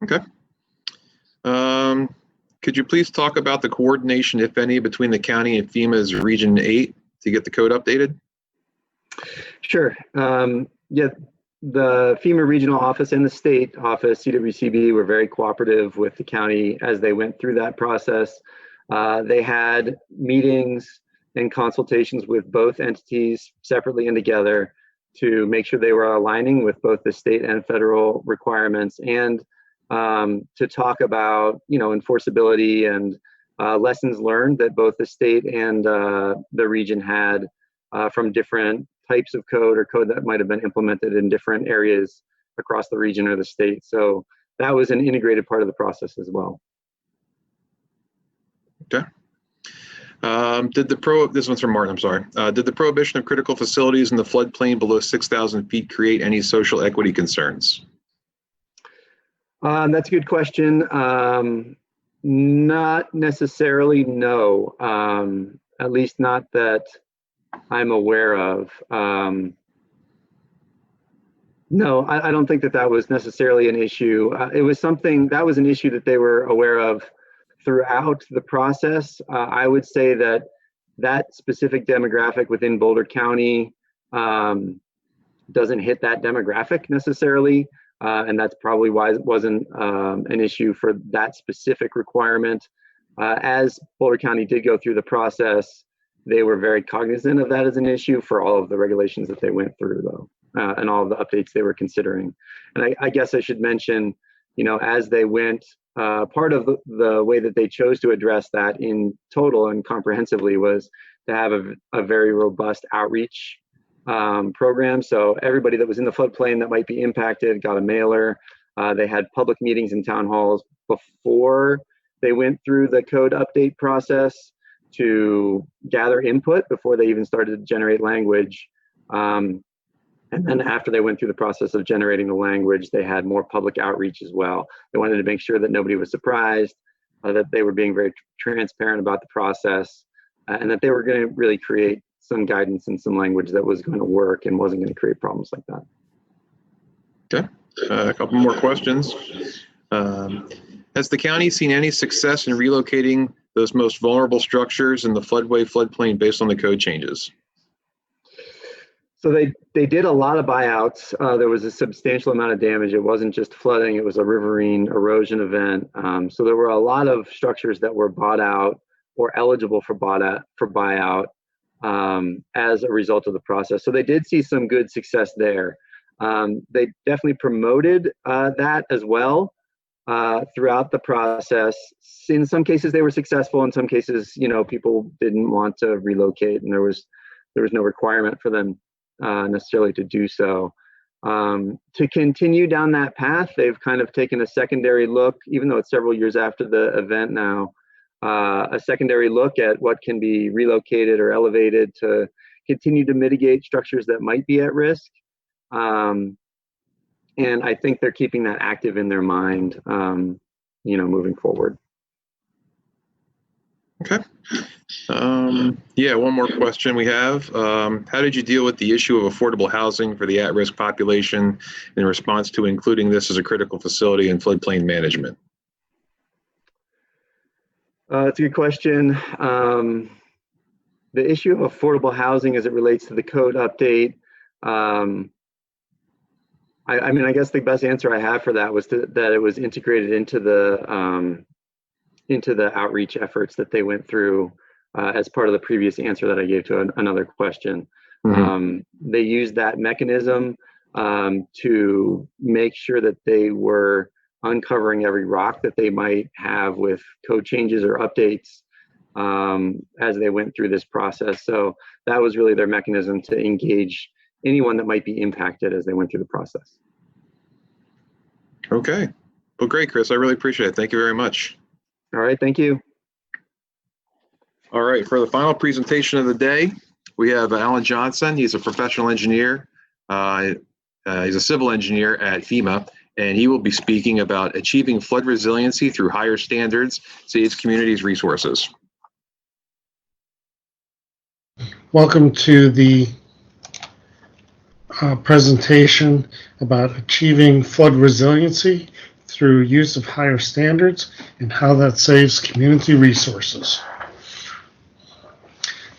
Okay. Could you please talk about the coordination, if any, between the county and FEMA's Region 8 to get the code updated? Sure. Yeah, the FEMA regional office and the state office, CWCB, were very cooperative with the county as they went through that process. They had meetings and consultations with both entities separately and together to make sure they were aligning with both the state and federal requirements, and to talk about, enforceability and lessons learned that both the state and the region had from different types of code, or code that might have been implemented in different areas across the region or the state. So that was an integrated part of the process as well. Okay. This one's from Martin, I'm sorry. Did the prohibition of critical facilities in the floodplain below 6,000 feet create any social equity concerns? That's a good question. Not necessarily, no. At least not that I'm aware of. No, I don't think that was necessarily an issue. It was something that was an issue that they were aware of throughout the process. I would say that specific demographic within Boulder County doesn't hit that demographic necessarily. And that's probably why it wasn't an issue for that specific requirement. As Boulder County did go through the process, they were very cognizant of that as an issue for all of the regulations that they went through, though, and all of the updates they were considering. And I guess I should mention, as they went, part of the way that they chose to address that in total and comprehensively was to have a very robust outreach program. So everybody that was in the floodplain that might be impacted got a mailer. They had public meetings in town halls before they went through the code update process to gather input before they even started to generate language. And then after they went through the process of generating the language, they had more public outreach as well. They wanted to make sure that nobody was surprised, that they were being very transparent about the process, and that they were going to really create some guidance and some language that was going to work and wasn't going to create problems like that. Okay, a couple more questions. Has the county seen any success in relocating those most vulnerable structures in the floodplain based on the code changes? So they did a lot of buyouts. There was a substantial amount of damage. It wasn't just flooding, it was a riverine erosion event. So there were a lot of structures that were bought out or eligible for buyout as a result of the process. So they did see some good success there. They definitely promoted that as well throughout the process. In some cases they were successful. In some cases, people didn't want to relocate, and there was no requirement for them necessarily to do so. To continue down that path, they've kind of taken a secondary look, even though it's several years after the event now, a secondary look at what can be relocated or elevated to continue to mitigate structures that might be at risk. And I think they're keeping that active in their mind, moving forward. Okay. Yeah, one more question we have. How did you deal with the issue of affordable housing for the at-risk population in response to including this as a critical facility in floodplain management? That's a good question. The issue of affordable housing as it relates to the code update, I guess the best answer I have for that was that it was integrated into the outreach efforts that they went through as part of the previous answer that I gave to another question. Mm-hmm. They used that mechanism to make sure that they were uncovering every rock that they might have with code changes or updates as they went through this process. So that was really their mechanism to engage anyone that might be impacted as they went through the process. Okay. Well, great, Chris. I really appreciate it. Thank you very much. All right. Thank you. All right. For the final presentation of the day, we have Alan Johnston. He's a professional engineer. He's a civil engineer at FEMA, and he will be speaking about achieving flood resiliency through higher standards, saves communities resources. Welcome to the presentation about achieving flood resiliency through use of higher standards and how that saves community resources.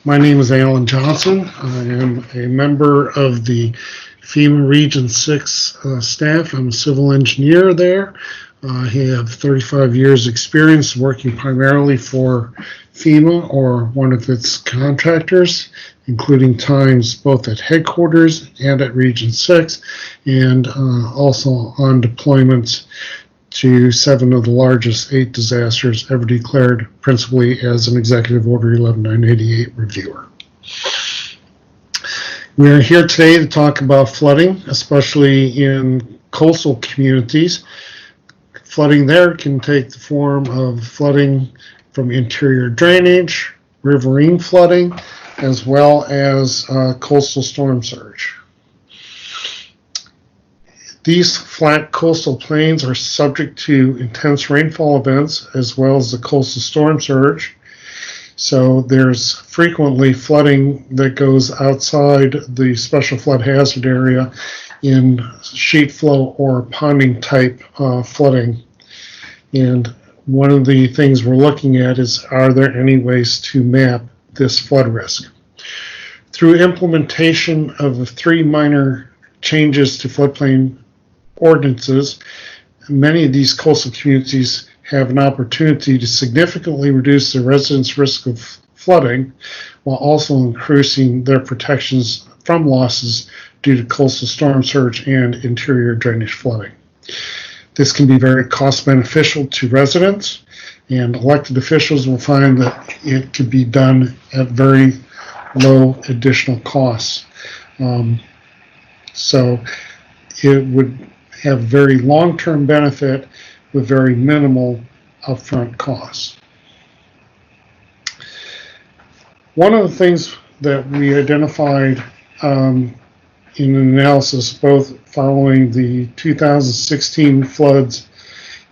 My name is Alan Johnston. I am a member of the FEMA Region 6 staff. I'm a civil engineer there. I have 35 years experience working primarily for FEMA or one of its contractors, including times both at headquarters and at Region 6, and also on deployments to 7 of the largest 8 disasters ever declared, principally as an Executive Order 11988 reviewer. We are here today to talk about flooding, especially in coastal communities. Flooding there can take the form of flooding from interior drainage, riverine flooding, as well as coastal storm surge. These flat coastal plains are subject to intense rainfall events as well as the coastal storm surge. So there's frequently flooding that goes outside the special flood hazard area in sheet flow or ponding type flooding. And one of the things we're looking at is, are there any ways to map this flood risk? Through implementation of 3 minor changes to floodplain ordinances, many of these coastal communities have an opportunity to significantly reduce their residents' risk of flooding while also increasing their protections from losses due to coastal storm surge and interior drainage flooding. This can be very cost beneficial to residents, and elected officials will find that it could be done at very low additional costs. So it would have very long-term benefit with very minimal upfront costs. One of the things that we identified in an analysis, both following the 2016 floods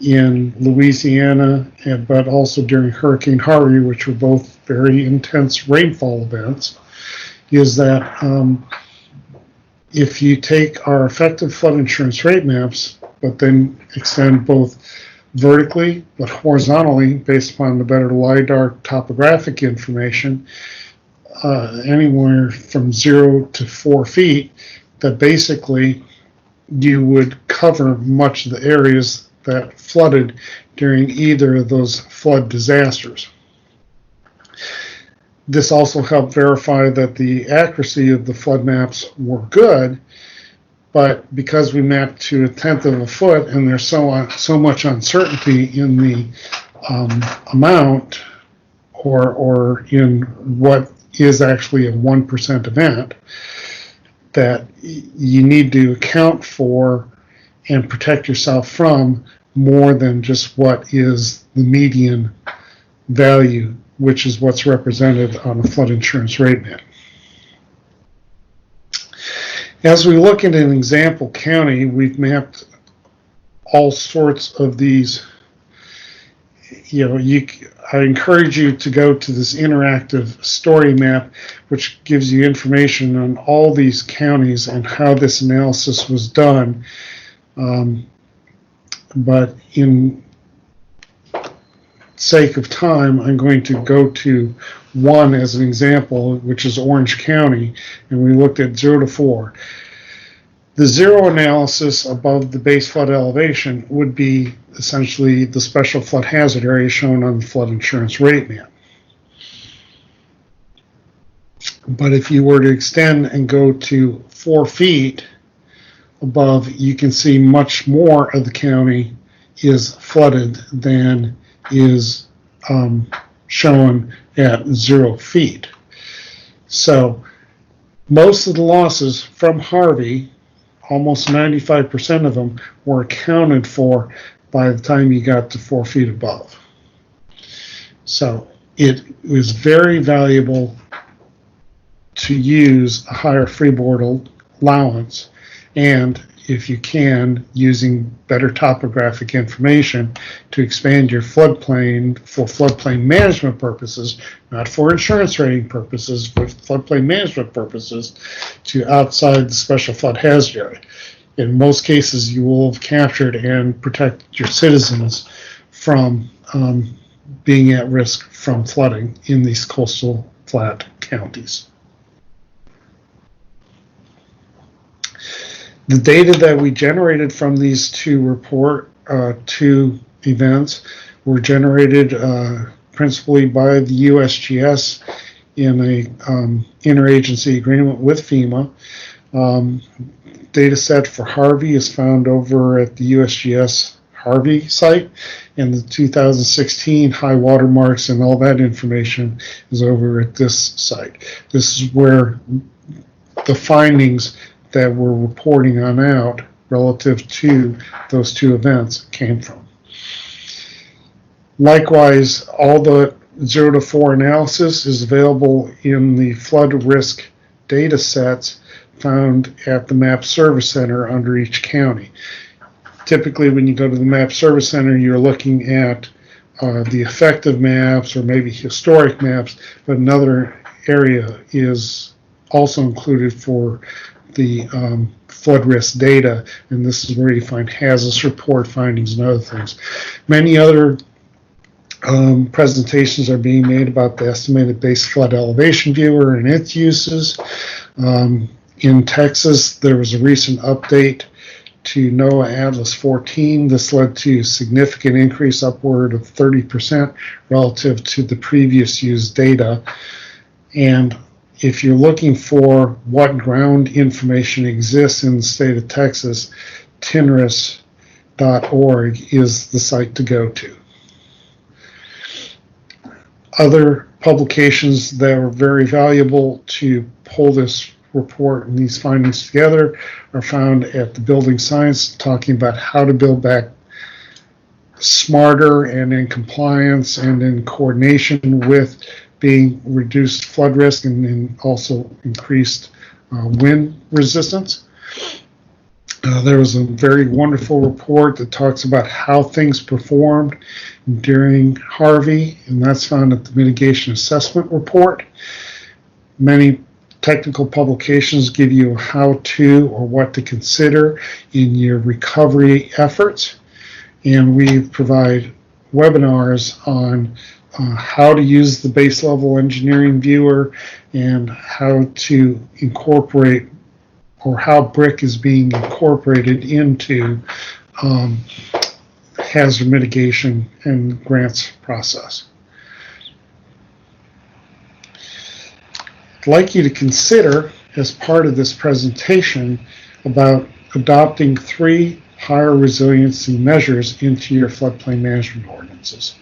in Louisiana, but also during Hurricane Harvey, which were both very intense rainfall events, is that if you take our effective flood insurance rate maps, but then extend both vertically but horizontally based upon the better LIDAR topographic information, anywhere from 0 to 4 feet, that basically you would cover much of the areas that flooded during either of those flood disasters. This also helped verify that the accuracy of the flood maps were good, but because we mapped to 1/10 of a foot and there's so much uncertainty in the amount or in what is actually a 1% event, that you need to account for and protect yourself from more than just what is the median value, which is what's represented on the flood insurance rate map. As we look at an example county, we've mapped all sorts of these. I encourage you to go to this interactive story map, which gives you information on all these counties and how this analysis was done. But in sake of time, I'm going to go to one as an example, which is Orange County, and we looked at 0 to 4. The 0 analysis above the base flood elevation would be essentially the special flood hazard area shown on the flood insurance rate map. But if you were to extend and go to 4 feet above, you can see much more of the county is flooded than is shown at 0 feet. So most of the losses from Harvey, almost 95% of them, were accounted for by the time you got to 4 feet above. So it was very valuable to use a higher freeboard allowance, and if you can, using better topographic information to expand your floodplain for floodplain management purposes, not for insurance rating purposes, but floodplain management purposes, to outside the special flood hazard area. In most cases, you will have captured and protected your citizens from being at risk from flooding in these coastal flat counties. The data that we generated from these two events were generated principally by the USGS in a interagency agreement with FEMA. Data set for Harvey is found over at the USGS Harvey site, and the 2016 high water marks and all that information is over at this site. This is where the findings that we're reporting on out relative to those two events came from. Likewise, all the 0 to 4 analysis is available in the flood risk data sets found at the MAP Service Center under each county. Typically, when you go to the MAP Service Center, you're looking at the effective maps or maybe historic maps, but another area is also included for the flood risk data, and this is where you find hazardous report findings and other things. Many other presentations are being made about the estimated base flood elevation viewer and its uses. In Texas, there was a recent update to NOAA Atlas 14. This led to a significant increase, upward of 30% relative to the previous used data. And if you're looking for what ground information exists in the state of Texas, tinris.org is the site to go to. Other publications that are very valuable to pull this report and these findings together are found at the Building Science, talking about how to build back smarter and in compliance and in coordination with being reduced flood risk and also increased wind resistance. There was a very wonderful report that talks about how things performed during Harvey, and that's found at the Mitigation Assessment Report. Many technical publications give you a how-to or what to consider in your recovery efforts, and we provide webinars on how to use the base level engineering viewer and how to incorporate or how BRIC is being incorporated into hazard mitigation and grants process. I'd like you to consider, as part of this presentation, about adopting 3 higher resiliency measures into your floodplain management ordinances.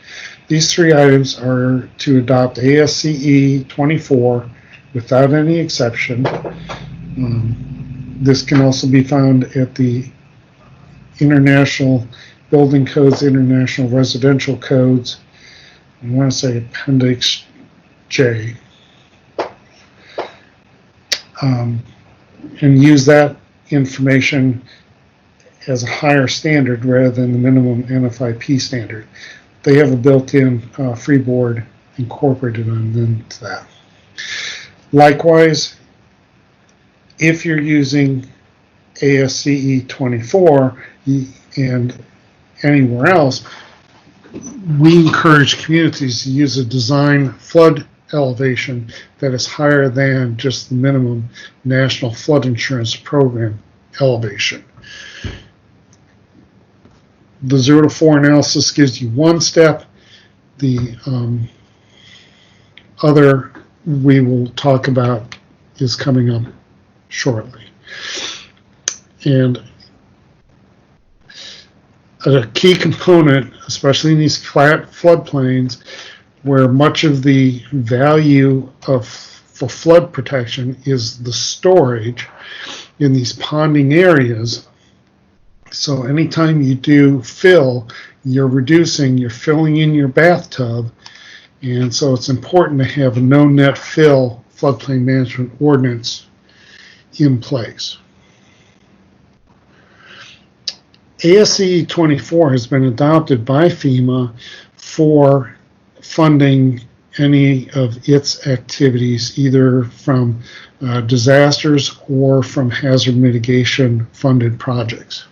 These 3 items are to adopt ASCE 24 without any exception, This can also be found at the International Building Codes, International Residential Codes. I want to say Appendix J. And use that information as a higher standard rather than the minimum NFIP standard. They have a built-in freeboard incorporated into that. Likewise, if you're using ASCE 24 and anywhere else, we encourage communities to use a design flood elevation that is higher than just the minimum National Flood Insurance Program elevation. The 0 to 4 analysis gives you one step. The other we will talk about is coming up shortly. And a key component, especially in these flat floodplains, where much of the value for flood protection is the storage in these ponding areas. So anytime you do fill, you're filling in your bathtub. And so it's important to have a no net fill floodplain management ordinance in place. ASCE 24 has been adopted by FEMA for funding any of its activities, either from disasters or from hazard mitigation funded projects.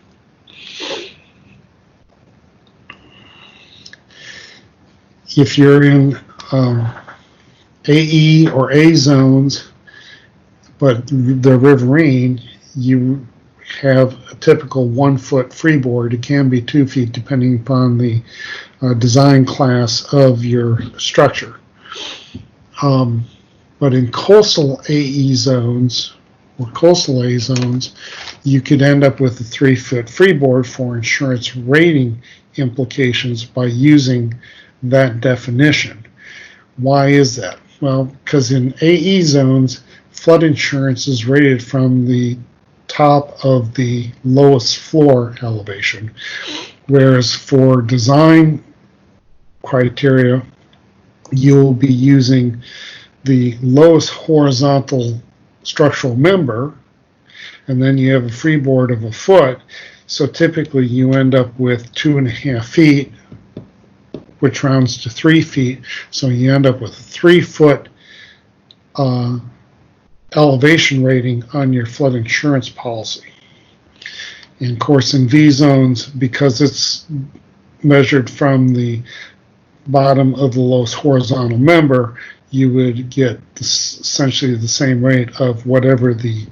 If you're in AE or A zones, but the riverine, you have a typical 1 foot freeboard. It can be 2 feet depending upon the design class of your structure. But in coastal AE zones or coastal A zones, you could end up with a 3 foot freeboard for insurance rating implications by using that definition. Why is that? Well, because in AE zones, flood insurance is rated from the top of the lowest floor elevation, whereas for design criteria, you'll be using the lowest horizontal structural member, and then you have a freeboard of 1 foot. So typically you end up with 2.5 feet, which rounds to 3 feet. So you end up with a 3 foot elevation rating on your flood insurance policy. And of course, in V zones, because it's measured from the bottom of the lowest horizontal member, you would get essentially the same rate of whatever the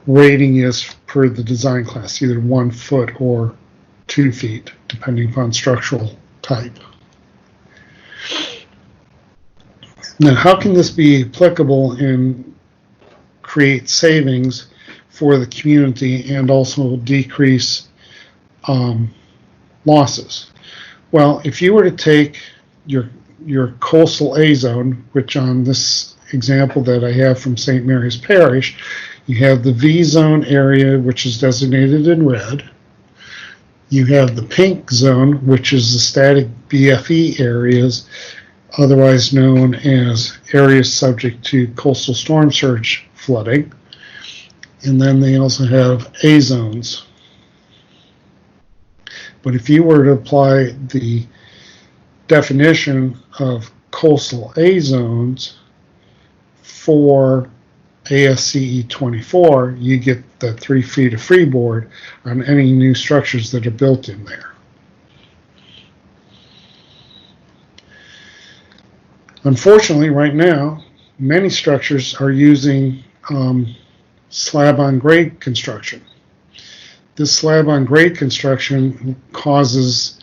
rating is per the design class, either 1 foot or 2 feet, depending upon structural type. Now, how can this be applicable and create savings for the community and also decrease losses? Well, if you were to take your coastal A zone, which on this example that I have from St. Mary's Parish, you have the V zone area, which is designated in red. You have the pink zone, which is the static BFE areas, otherwise known as areas subject to coastal storm surge flooding. And then they also have A zones. But if you were to apply the definition of coastal A zones for ASCE 24, you get the 3 feet of freeboard on any new structures that are built in there. Unfortunately, right now, many structures are using slab-on-grade construction. This slab-on-grade construction causes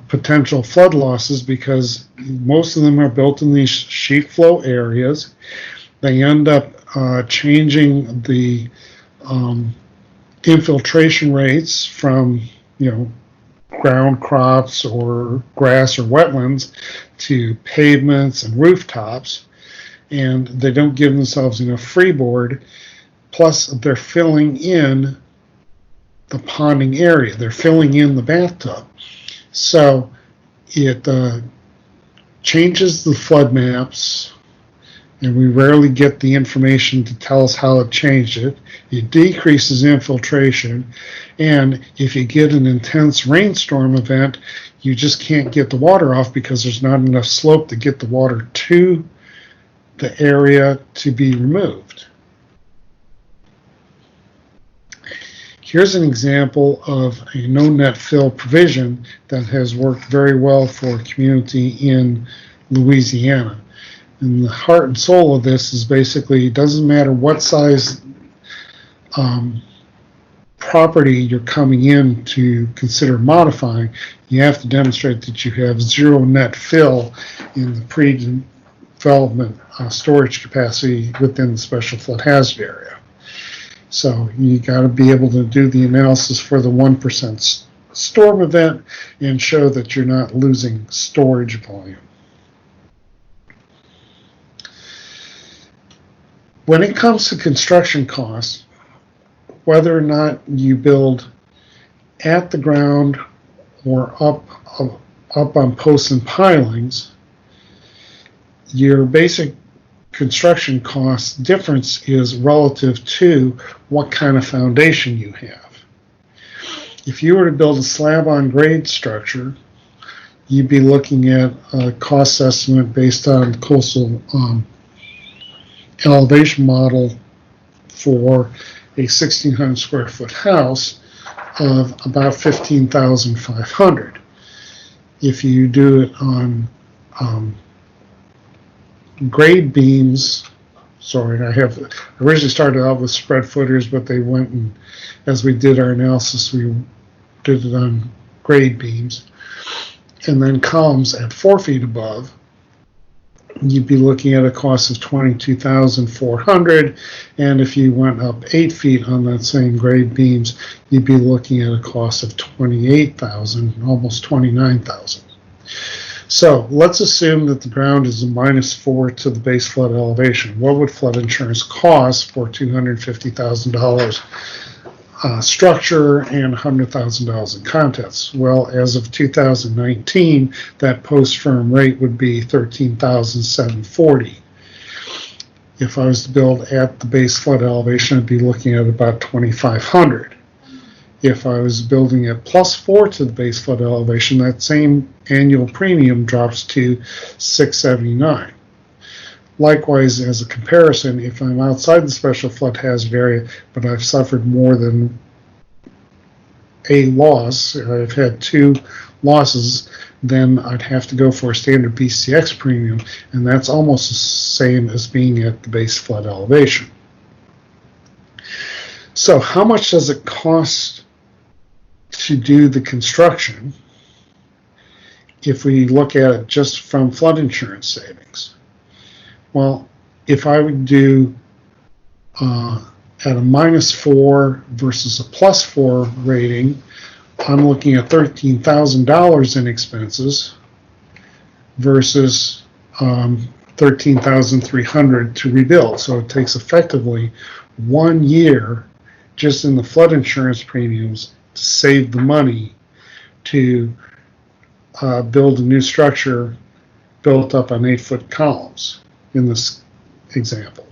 potential flood losses because most of them are built in these sheet flow areas. They end up changing the infiltration rates from, ground crops or grass or wetlands to pavements and rooftops. and they don't give themselves enough freeboard. Plus, they're filling in the ponding area. They're filling in the bathtub. So it changes the flood maps, and we rarely get the information to tell us how it changed it. It decreases infiltration, and if you get an intense rainstorm event, you just can't get the water off because there's not enough slope to get the water to the area to be removed. Here's an example of a no net fill provision that has worked very well for a community in Louisiana. And the heart and soul of this is basically, it doesn't matter what size property you're coming in to consider modifying, you have to demonstrate that you have zero net fill in the pre-development storage capacity within the special flood hazard area. So you got to be able to do the analysis for the 1% storm event and show that you're not losing storage volume. When it comes to construction costs, whether or not you build at the ground or up on posts and pilings, your basic construction cost difference is relative to what kind of foundation you have. If you were to build a slab on grade structure, you'd be looking at a cost estimate based on coastal elevation model for a 1,600 square foot house of about $15,500. If you do it on grade beams, sorry, I originally started out with spread footers, but they went and, as we did our analysis, we did it on grade beams, and then columns at 4 feet above, you'd be looking at a cost of $22,400, and if you went up 8 feet on that same grade beams, you'd be looking at a cost of $28,000, almost $29,000. So let's assume that the ground is a -4 to the base flood elevation. What would flood insurance cost for $250,000 structure and $100,000 in contents? Well, as of 2019, that post-firm rate would be $13,740. If I was to build at the base flood elevation, I'd be looking at about $2,500. If I was building at +4 to the base flood elevation, that same annual premium drops to $679. Likewise, as a comparison, if I'm outside the special flood hazard area, but I've suffered more than a loss, I've had 2 losses, then I'd have to go for a standard BCX premium, and that's almost the same as being at the base flood elevation. So how much does it cost to do the construction if we look at it just from flood insurance savings? Well, if I would do at a -4 versus a +4 rating, I'm looking at $13,000 in expenses versus $13,300 to rebuild. So it takes effectively 1 year just in the flood insurance premiums to save the money to build a new structure built up on 8-foot columns in this example.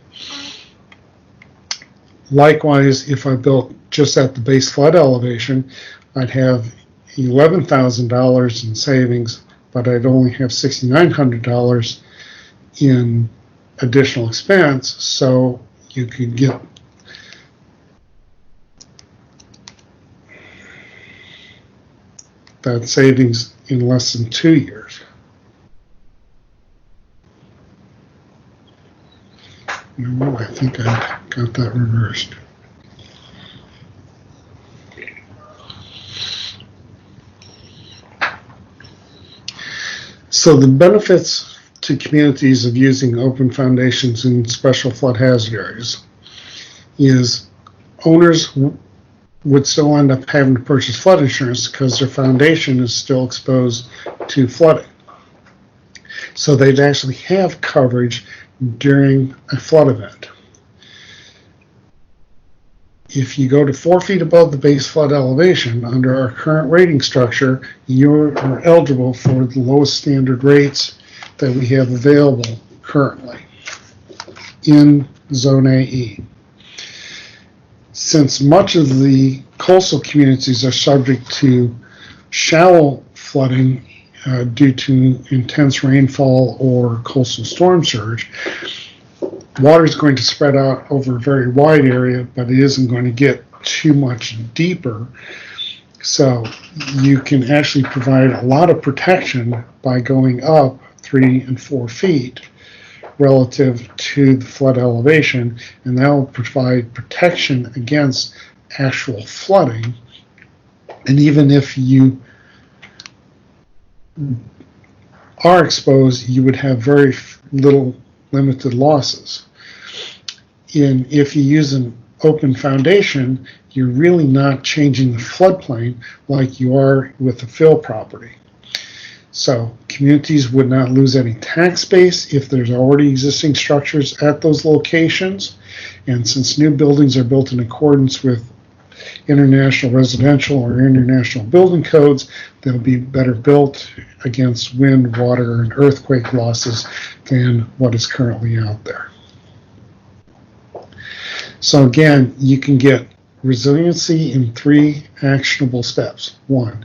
Likewise, if I built just at the base flood elevation, I'd have $11,000 in savings, but I'd only have $6,900 in additional expense, so you could get that savings in less than 2 years. No, I think I got that reversed. So the benefits to communities of using open foundations in special flood hazard areas is owners would still end up having to purchase flood insurance because their foundation is still exposed to flooding. So they'd actually have coverage during a flood event. If you go to 4 feet above the base flood elevation, under our current rating structure, you are eligible for the lowest standard rates that we have available currently in Zone AE. Since much of the coastal communities are subject to shallow flooding due to intense rainfall or coastal storm surge, water is going to spread out over a very wide area, but it isn't going to get too much deeper. So you can actually provide a lot of protection by going up 3 and 4 feet relative to the flood elevation, and that will provide protection against actual flooding. And even if you are exposed, you would have very limited losses. If you use an open foundation, you're really not changing the floodplain like you are with a fill property. So communities would not lose any tax base if there's already existing structures at those locations. And since new buildings are built in accordance with international residential or international building codes, they'll be better built against wind, water, and earthquake losses than what is currently out there. So again, you can get resiliency in 3 actionable steps. 1,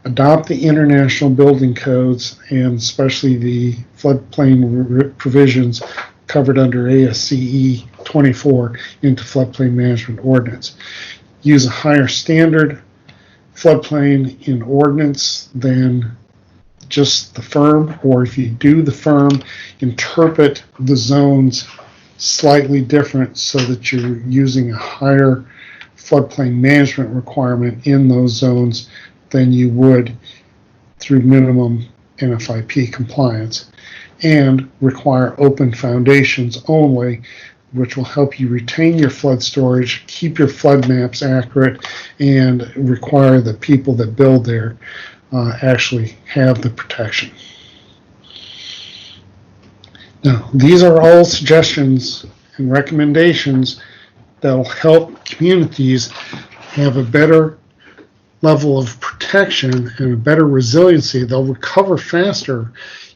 adopt the international building codes and especially the floodplain provisions covered under ASCE 24 into floodplain management ordinance. Use a higher standard floodplain in ordinance than just the firm, or if you do the firm, interpret the zones slightly different so that you're using a higher floodplain management requirement in those zones than you would through minimum NFIP compliance, and require open foundations only, which will help you retain your flood storage, keep your flood maps accurate, and require the people that build there actually have the protection. Now, these are all suggestions and recommendations that will help communities have a better level of protection and a better resiliency. They'll recover faster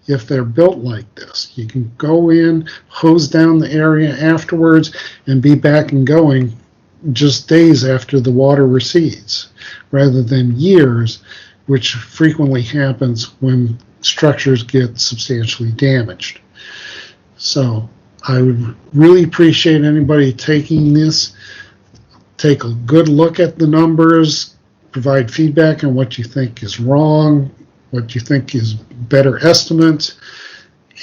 if they're built like this. You can go in, hose down the area afterwards, and be back and going just days after the water recedes, rather than years, which frequently happens when structures get substantially damaged. So I would really appreciate anybody taking this, take a good look at the numbers, provide feedback on what you think is wrong, what you think is better estimates,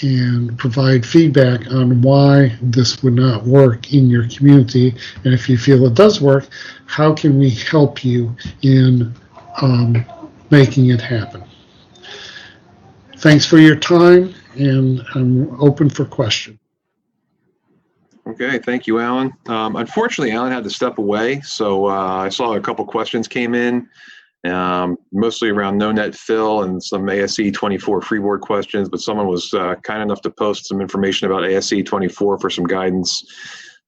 and provide feedback on why this would not work in your community. And if you feel it does work, how can we help you in making it happen? Thanks for your time, and I'm open for questions. Okay, thank you, Alan. Unfortunately, Alan had to step away, so I saw a couple questions came in, mostly around no net fill and some ASCE 24 freeboard questions, but someone was kind enough to post some information about ASCE 24 for some guidance.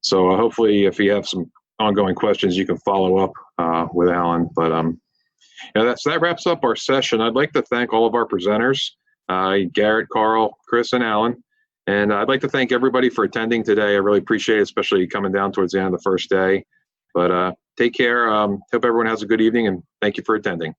So hopefully if you have some ongoing questions, you can follow up with Alan. But that wraps up our session. I'd like to thank all of our presenters, Garrett, Carl, Chris, and Alan. And I'd like to thank everybody for attending today. I really appreciate it, especially coming down towards the end of the first day. But take care. Hope everyone has a good evening, and thank you for attending.